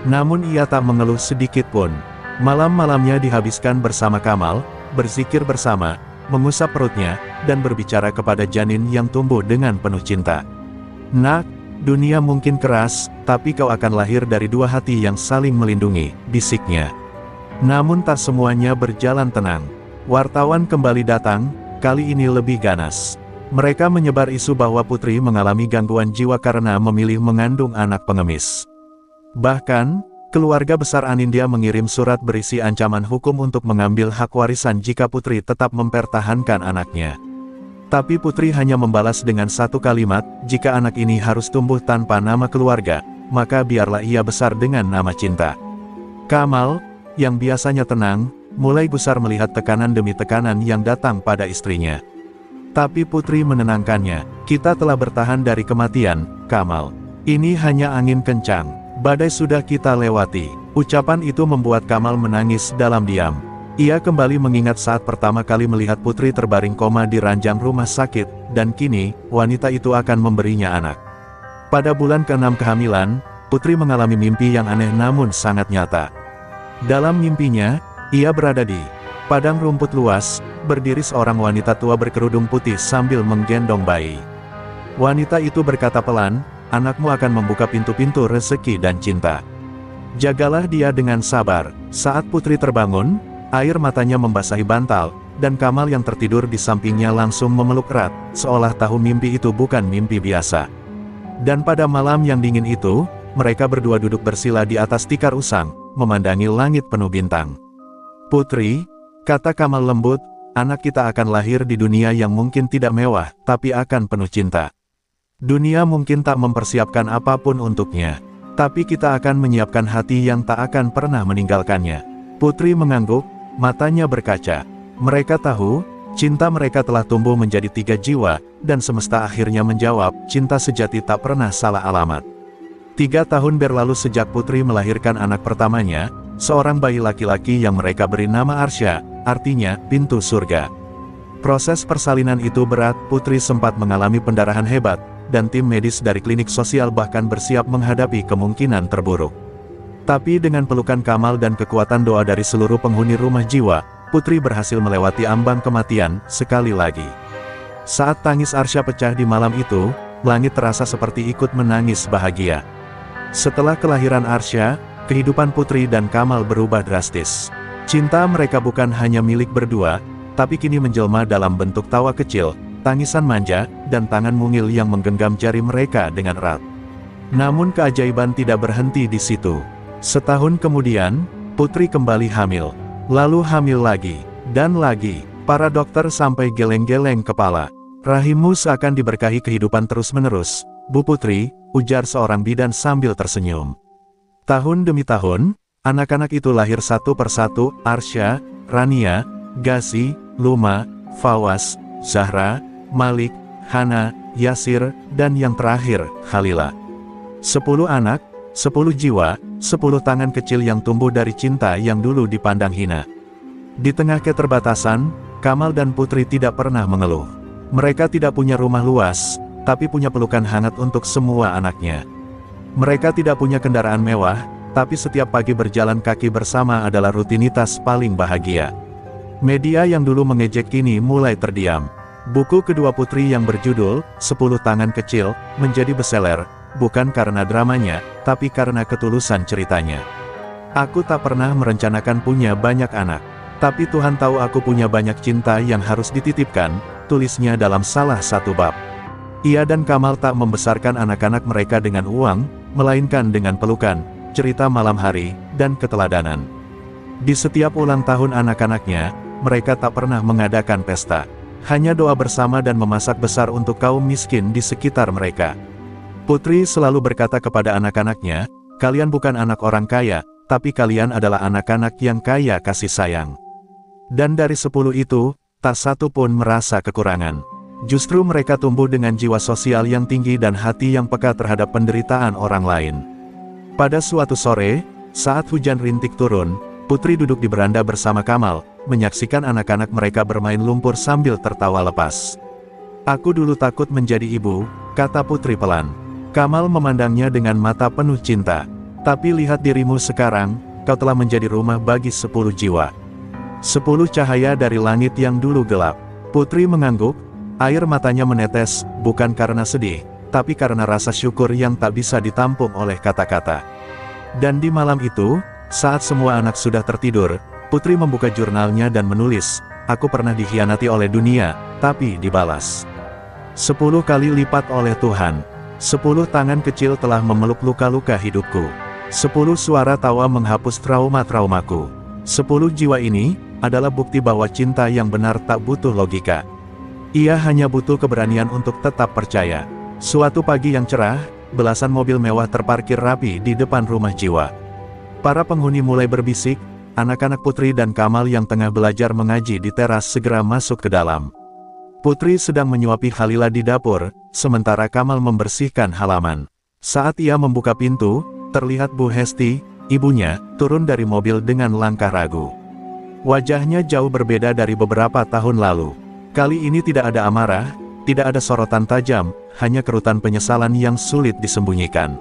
Namun ia tak mengeluh sedikit pun. Malam-malamnya dihabiskan bersama Kamal, berzikir bersama, mengusap perutnya, dan berbicara kepada janin yang tumbuh dengan penuh cinta. "Nak, dunia mungkin keras, tapi kau akan lahir dari 2 hati yang saling melindungi," bisiknya. Namun tak semuanya berjalan tenang. Wartawan kembali datang, kali ini lebih ganas. Mereka menyebar isu bahwa Putri mengalami gangguan jiwa karena memilih mengandung anak pengemis. Bahkan, keluarga besar Anindya mengirim surat berisi ancaman hukum untuk mengambil hak warisan jika Putri tetap mempertahankan anaknya. Tapi Putri hanya membalas dengan satu kalimat, "Jika anak ini harus tumbuh tanpa nama keluarga, maka biarlah ia besar dengan nama cinta." Kamal, yang biasanya tenang, mulai gusar melihat tekanan demi tekanan yang datang pada istrinya. Tapi Putri menenangkannya, "Kita telah bertahan dari kematian, Kamal. Ini hanya angin kencang. Badai sudah kita lewati." Ucapan itu membuat Kamal menangis dalam diam. Ia kembali mengingat saat pertama kali melihat Putri terbaring koma di ranjang rumah sakit, dan kini, wanita itu akan memberinya anak. Pada bulan ke-6 kehamilan, Putri mengalami mimpi yang aneh namun sangat nyata. Dalam mimpinya, ia berada di padang rumput luas, berdiri seorang wanita tua berkerudung putih sambil menggendong bayi. Wanita itu berkata pelan, "Anakmu akan membuka pintu-pintu rezeki dan cinta. Jagalah dia dengan sabar." Saat Putri terbangun, air matanya membasahi bantal, dan Kamal yang tertidur di sampingnya langsung memeluk erat, seolah tahu mimpi itu bukan mimpi biasa. Dan pada malam yang dingin itu, mereka berdua duduk bersila di atas tikar usang, memandangi langit penuh bintang. "Putri," kata Kamal lembut, "anak kita akan lahir di dunia yang mungkin tidak mewah, tapi akan penuh cinta. Dunia mungkin tak mempersiapkan apapun untuknya, tapi kita akan menyiapkan hati yang tak akan pernah meninggalkannya." Putri mengangguk, matanya berkaca. Mereka tahu, cinta mereka telah tumbuh menjadi 3 jiwa, dan semesta akhirnya menjawab, cinta sejati tak pernah salah alamat. 3 tahun berlalu sejak Putri melahirkan anak pertamanya, seorang bayi laki-laki yang mereka beri nama Arsya, artinya, pintu surga. Proses persalinan itu berat, Putri sempat mengalami pendarahan hebat, dan tim medis dari klinik sosial bahkan bersiap menghadapi kemungkinan terburuk. Tapi dengan pelukan Kamal dan kekuatan doa dari seluruh penghuni rumah jiwa, Putri berhasil melewati ambang kematian, sekali lagi. Saat tangis Arsya pecah di malam itu, langit terasa seperti ikut menangis bahagia. Setelah kelahiran Arsya, kehidupan Putri dan Kamal berubah drastis. Cinta mereka bukan hanya milik berdua, tapi kini menjelma dalam bentuk tawa kecil, tangisan manja, dan tangan mungil yang menggenggam jari mereka dengan erat. Namun keajaiban tidak berhenti di situ. Setahun kemudian, Putri kembali hamil. Lalu hamil lagi, dan lagi. Para dokter sampai geleng-geleng kepala. "Rahimmu seakan diberkahi kehidupan terus-menerus, Bu Putri," ujar seorang bidan sambil tersenyum. Tahun demi tahun, anak-anak itu lahir satu persatu, Arsya, Rania, Gasi, Luma, Fawaz, Zahra, Malik, Hana, Yasir, dan yang terakhir, Khalila. 10 anak, 10 jiwa, 10 tangan kecil yang tumbuh dari cinta yang dulu dipandang hina. Di tengah keterbatasan, Kamal dan Putri tidak pernah mengeluh. Mereka tidak punya rumah luas, tapi punya pelukan hangat untuk semua anaknya. Mereka tidak punya kendaraan mewah, tapi setiap pagi berjalan kaki bersama adalah rutinitas paling bahagia. Media yang dulu mengejek kini mulai terdiam. Buku kedua Putri yang berjudul 10 Tangan Kecil menjadi bestseller, bukan karena dramanya, tapi karena ketulusan ceritanya. "Aku tak pernah merencanakan punya banyak anak, tapi Tuhan tahu aku punya banyak cinta yang harus dititipkan," tulisnya dalam salah satu bab. Ia dan Kamal tak membesarkan anak-anak mereka dengan uang, melainkan dengan pelukan, cerita malam hari, dan keteladanan. Di setiap ulang tahun anak-anaknya, mereka tak pernah mengadakan pesta. Hanya doa bersama dan memasak besar untuk kaum miskin di sekitar mereka. Putri selalu berkata kepada anak-anaknya, "Kalian bukan anak orang kaya, tapi kalian adalah anak-anak yang kaya kasih sayang." Dan dari 10 itu, tak satu pun merasa kekurangan. Justru mereka tumbuh dengan jiwa sosial yang tinggi dan hati yang peka terhadap penderitaan orang lain. Pada suatu sore, saat hujan rintik turun, Putri duduk di beranda bersama Kamal, menyaksikan anak-anak mereka bermain lumpur sambil tertawa lepas. "Aku dulu takut menjadi ibu," kata Putri pelan. Kamal memandangnya dengan mata penuh cinta. "Tapi lihat dirimu sekarang, kau telah menjadi rumah bagi 10 jiwa. 10 cahaya dari langit yang dulu gelap." Putri mengangguk, air matanya menetes, bukan karena sedih, tapi karena rasa syukur yang tak bisa ditampung oleh kata-kata. Dan di malam itu, saat semua anak sudah tertidur, Putri membuka jurnalnya dan menulis, "Aku pernah dikhianati oleh dunia, tapi dibalas 10 kali lipat oleh Tuhan. 10 tangan kecil telah memeluk luka-luka hidupku. 10 suara tawa menghapus trauma-traumaku. 10 jiwa ini adalah bukti bahwa cinta yang benar tak butuh logika. Ia hanya butuh keberanian untuk tetap percaya." Suatu pagi yang cerah, belasan mobil mewah terparkir rapi di depan rumah jiwa. Para penghuni mulai berbisik, anak-anak Putri dan Kamal yang tengah belajar mengaji di teras segera masuk ke dalam. Putri sedang menyuapi Khalila di dapur, sementara Kamal membersihkan halaman. Saat ia membuka pintu, terlihat Bu Hesti, ibunya, turun dari mobil dengan langkah ragu. Wajahnya jauh berbeda dari beberapa tahun lalu. Kali ini tidak ada amarah, tidak ada sorotan tajam, hanya kerutan penyesalan yang sulit disembunyikan.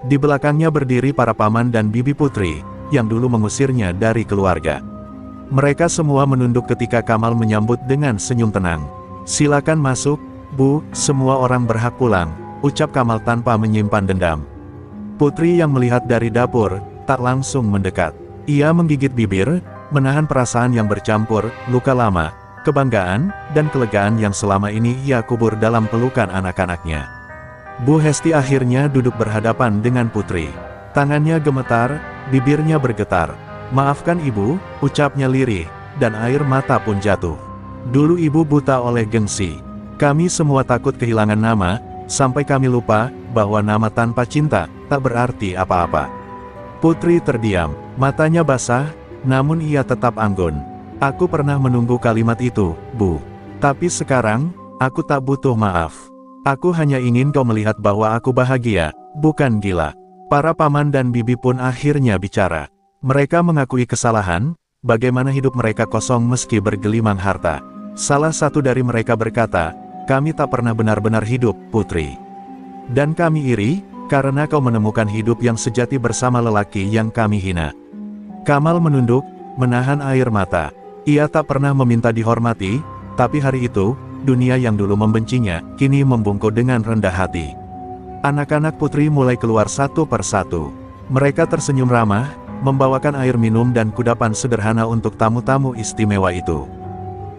Di belakangnya berdiri para paman dan bibi Putri, yang dulu mengusirnya dari keluarga. Mereka semua menunduk ketika Kamal menyambut dengan senyum tenang. "Silakan masuk, Bu, semua orang berhak pulang," ucap Kamal tanpa menyimpan dendam. Putri yang melihat dari dapur, tak langsung mendekat. Ia menggigit bibir, menahan perasaan yang bercampur, luka lama, kebanggaan, dan kelegaan yang selama ini ia kubur dalam pelukan anak-anaknya. Bu Hesti akhirnya duduk berhadapan dengan Putri. Tangannya gemetar, bibirnya bergetar. "Maafkan Ibu," ucapnya lirih, dan air mata pun jatuh. "Dulu Ibu buta oleh gengsi. Kami semua takut kehilangan nama, sampai kami lupa bahwa nama tanpa cinta tak berarti apa-apa." Putri terdiam, matanya basah, namun ia tetap anggun. "Aku pernah menunggu kalimat itu, Bu. Tapi sekarang, aku tak butuh maaf. Aku hanya ingin kau melihat bahwa aku bahagia, bukan gila." Para paman dan bibi pun akhirnya bicara. Mereka mengakui kesalahan, bagaimana hidup mereka kosong meski bergelimang harta. Salah satu dari mereka berkata, "Kami tak pernah benar-benar hidup, Putri. Dan kami iri, karena kau menemukan hidup yang sejati bersama lelaki yang kami hina." Kamal menunduk, menahan air mata. Ia tak pernah meminta dihormati, tapi hari itu, dunia yang dulu membencinya, kini membungkuk dengan rendah hati. Anak-anak Putri mulai keluar satu persatu. Mereka tersenyum ramah, membawakan air minum dan kudapan sederhana untuk tamu-tamu istimewa itu.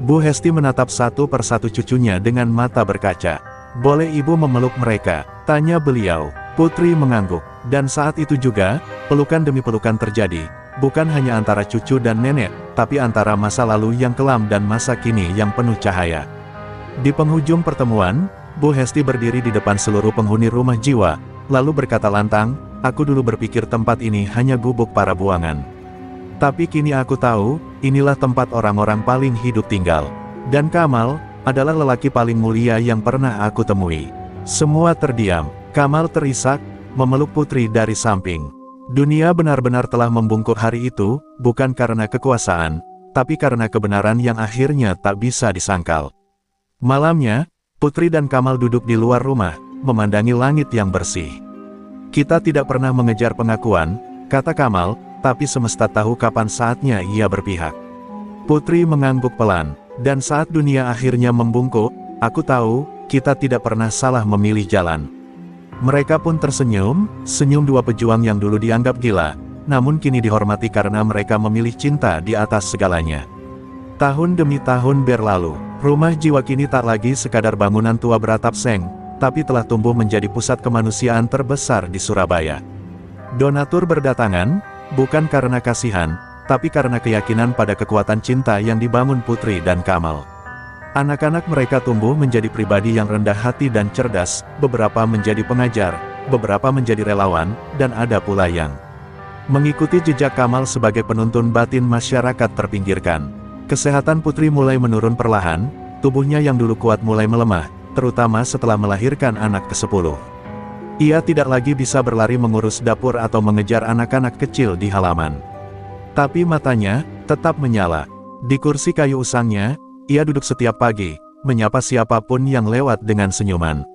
Bu Hesti menatap satu persatu cucunya dengan mata berkaca. "Boleh Ibu memeluk mereka?" tanya beliau. Putri mengangguk, dan saat itu juga, pelukan demi pelukan terjadi. Bukan hanya antara cucu dan nenek, tapi antara masa lalu yang kelam dan masa kini yang penuh cahaya. Di penghujung pertemuan, Bu Hesti berdiri di depan seluruh penghuni rumah jiwa, lalu berkata lantang, "Aku dulu berpikir tempat ini hanya gubuk para buangan. Tapi kini aku tahu, inilah tempat orang-orang paling hidup tinggal. Dan Kamal, adalah lelaki paling mulia yang pernah aku temui." Semua terdiam. Kamal terisak, memeluk Putri dari samping. Dunia benar-benar telah membungkuk hari itu, bukan karena kekuasaan, tapi karena kebenaran yang akhirnya tak bisa disangkal. Malamnya, Putri dan Kamal duduk di luar rumah, memandangi langit yang bersih. "Kita tidak pernah mengejar pengakuan," kata Kamal, "tapi semesta tahu kapan saatnya ia berpihak." Putri mengangguk pelan, "Dan saat dunia akhirnya membungkuk, aku tahu, kita tidak pernah salah memilih jalan." Mereka pun tersenyum, senyum dua pejuang yang dulu dianggap gila, namun kini dihormati karena mereka memilih cinta di atas segalanya. Tahun demi tahun berlalu, rumah jiwa kini tak lagi sekadar bangunan tua beratap seng, tapi telah tumbuh menjadi pusat kemanusiaan terbesar di Surabaya. Donatur berdatangan, bukan karena kasihan, tapi karena keyakinan pada kekuatan cinta yang dibangun Putri dan Kamal. Anak-anak mereka tumbuh menjadi pribadi yang rendah hati dan cerdas, beberapa menjadi pengajar, beberapa menjadi relawan, dan ada pula yang mengikuti jejak Kamal sebagai penuntun batin masyarakat terpinggirkan. Kesehatan Putri mulai menurun perlahan, tubuhnya yang dulu kuat mulai melemah, terutama setelah melahirkan anak ke-10. Ia tidak lagi bisa berlari mengurus dapur atau mengejar anak-anak kecil di halaman. Tapi matanya tetap menyala. Di kursi kayu usangnya, ia duduk setiap pagi, menyapa siapapun yang lewat dengan senyuman.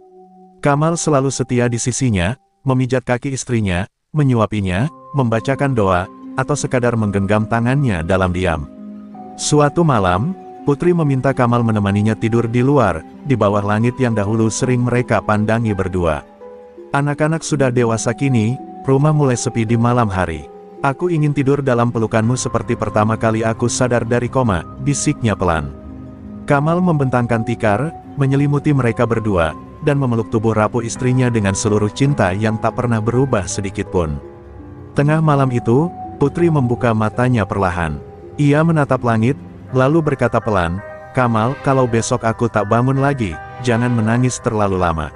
Kamal selalu setia di sisinya, memijat kaki istrinya, menyuapinya, membacakan doa, atau sekadar menggenggam tangannya dalam diam. Suatu malam, Putri meminta Kamal menemaninya tidur di luar, di bawah langit yang dahulu sering mereka pandangi berdua. "Anak-anak sudah dewasa kini, rumah mulai sepi di malam hari. Aku ingin tidur dalam pelukanmu seperti pertama kali aku sadar dari koma," bisiknya pelan. Kamal membentangkan tikar, menyelimuti mereka berdua, dan memeluk tubuh rapuh istrinya dengan seluruh cinta yang tak pernah berubah sedikitpun. Tengah malam itu, Putri membuka matanya perlahan. Ia menatap langit, lalu berkata pelan, "Kamal, kalau besok aku tak bangun lagi, jangan menangis terlalu lama.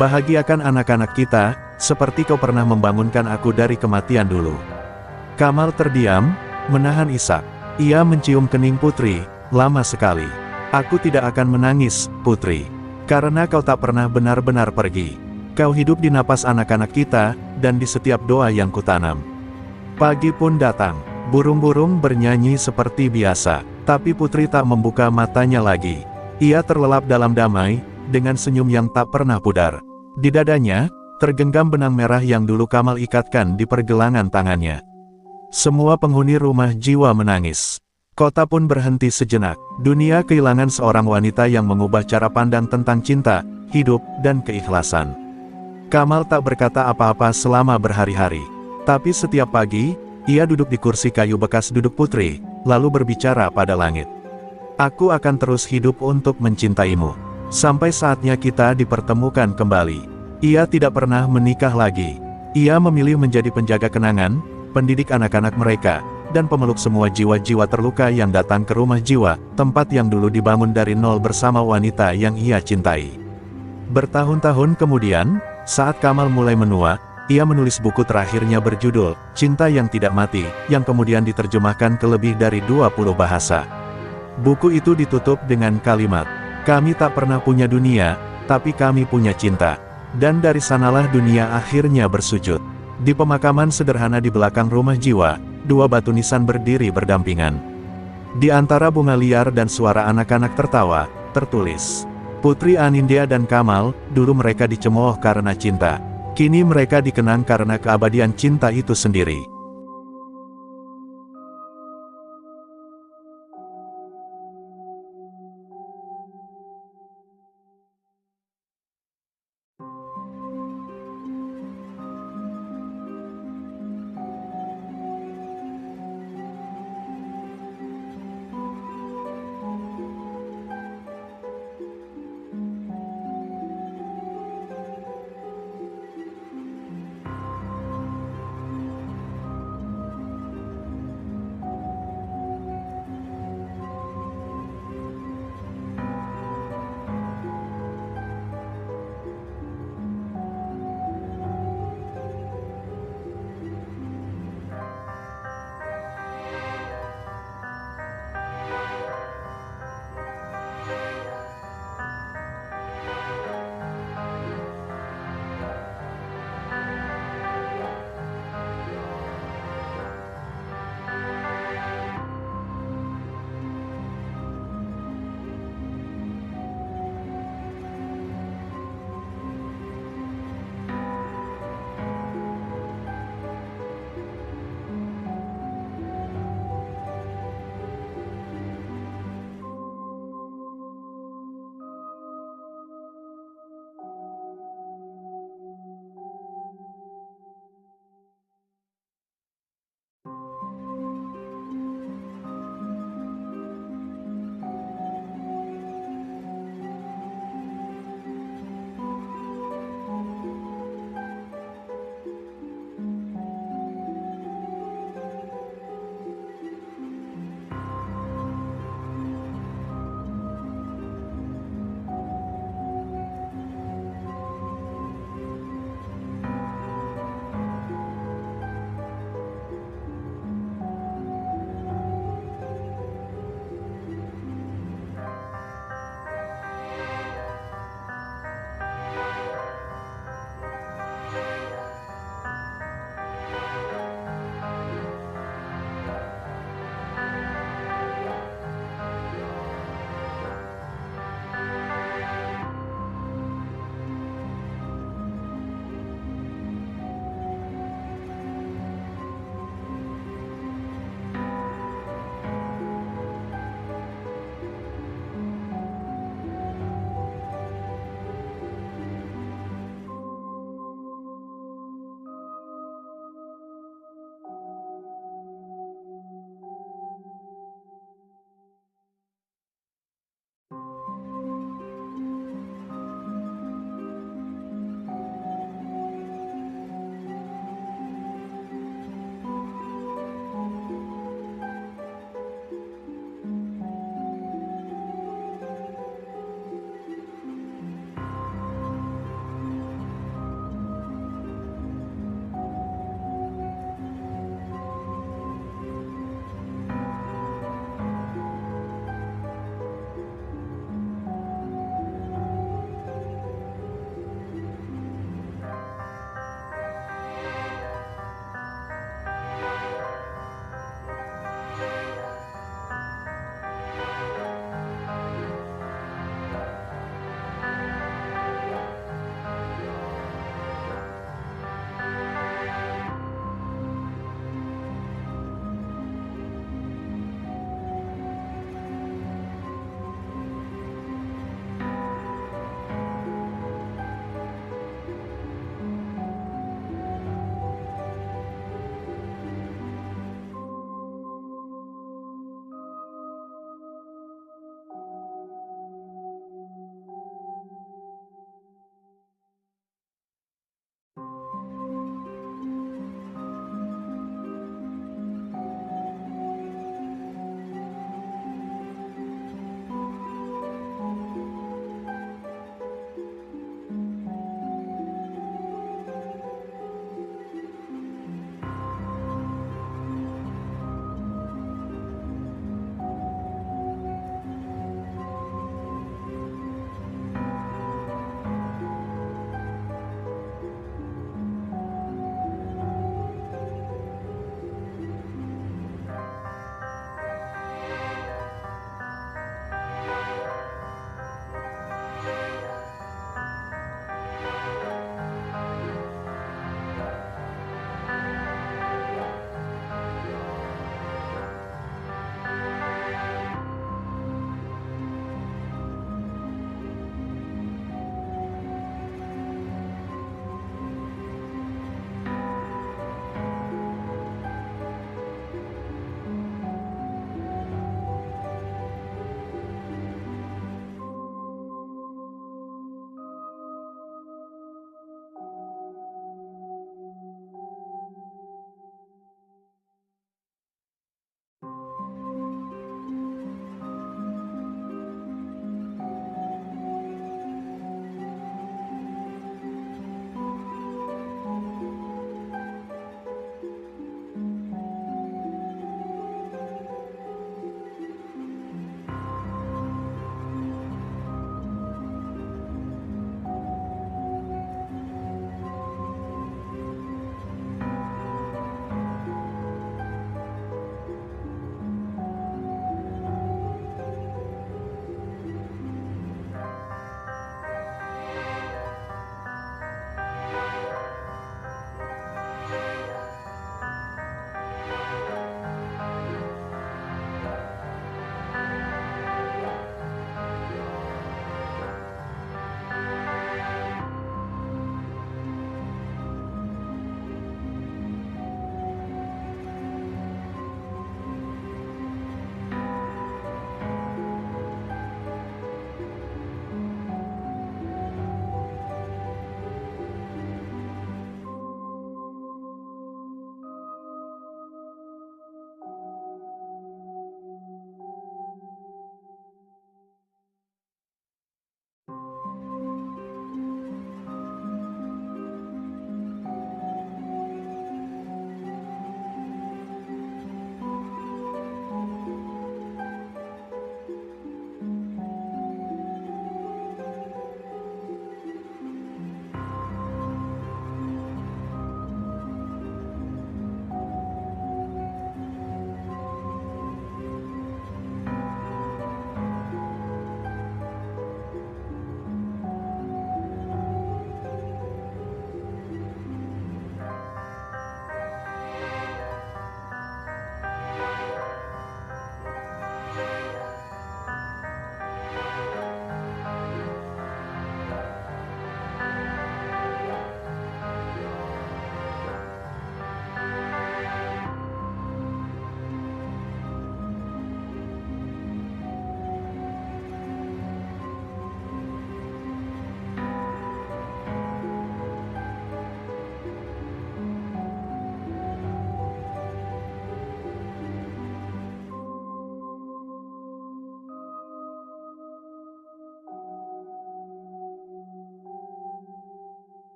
Bahagiakan anak-anak kita, seperti kau pernah membangunkan aku dari kematian dulu." Kamal terdiam, menahan isak. Ia mencium kening Putri, "Lama sekali. Aku tidak akan menangis, Putri. Karena kau tak pernah benar-benar pergi. Kau hidup di napas anak-anak kita, dan di setiap doa yang kutanam." Pagi pun datang. Burung-burung bernyanyi seperti biasa, tapi Putri tak membuka matanya lagi. Ia terlelap dalam damai, dengan senyum yang tak pernah pudar. Di dadanya, tergenggam benang merah yang dulu Kamal ikatkan di pergelangan tangannya. Semua penghuni rumah jiwa menangis. Kota pun berhenti sejenak. Dunia kehilangan seorang wanita yang mengubah cara pandang tentang cinta, hidup, dan keikhlasan. Kamal tak berkata apa-apa selama berhari-hari. Tapi setiap pagi, ia duduk di kursi kayu bekas duduk Putri, lalu berbicara pada langit. Aku akan terus hidup untuk mencintaimu. Sampai saatnya kita dipertemukan kembali. Ia tidak pernah menikah lagi. Ia memilih menjadi penjaga kenangan, pendidik anak-anak mereka, dan pemeluk semua jiwa-jiwa terluka yang datang ke rumah jiwa, tempat yang dulu dibangun dari nol bersama wanita yang ia cintai. Bertahun-tahun kemudian, saat Kamal mulai menua, ia menulis buku terakhirnya berjudul, Cinta yang Tidak Mati, yang kemudian diterjemahkan ke lebih dari 20 bahasa. Buku itu ditutup dengan kalimat, "Kami tak pernah punya dunia, tapi kami punya cinta." Dan dari sanalah dunia akhirnya bersujud. Di pemakaman sederhana di belakang rumah jiwa, dua batu nisan berdiri berdampingan. Di antara bunga liar dan suara anak-anak tertawa, tertulis, Putri Anindya dan Kamal, dulu mereka dicemooh karena cinta. Kini mereka dikenang karena keabadian cinta itu sendiri.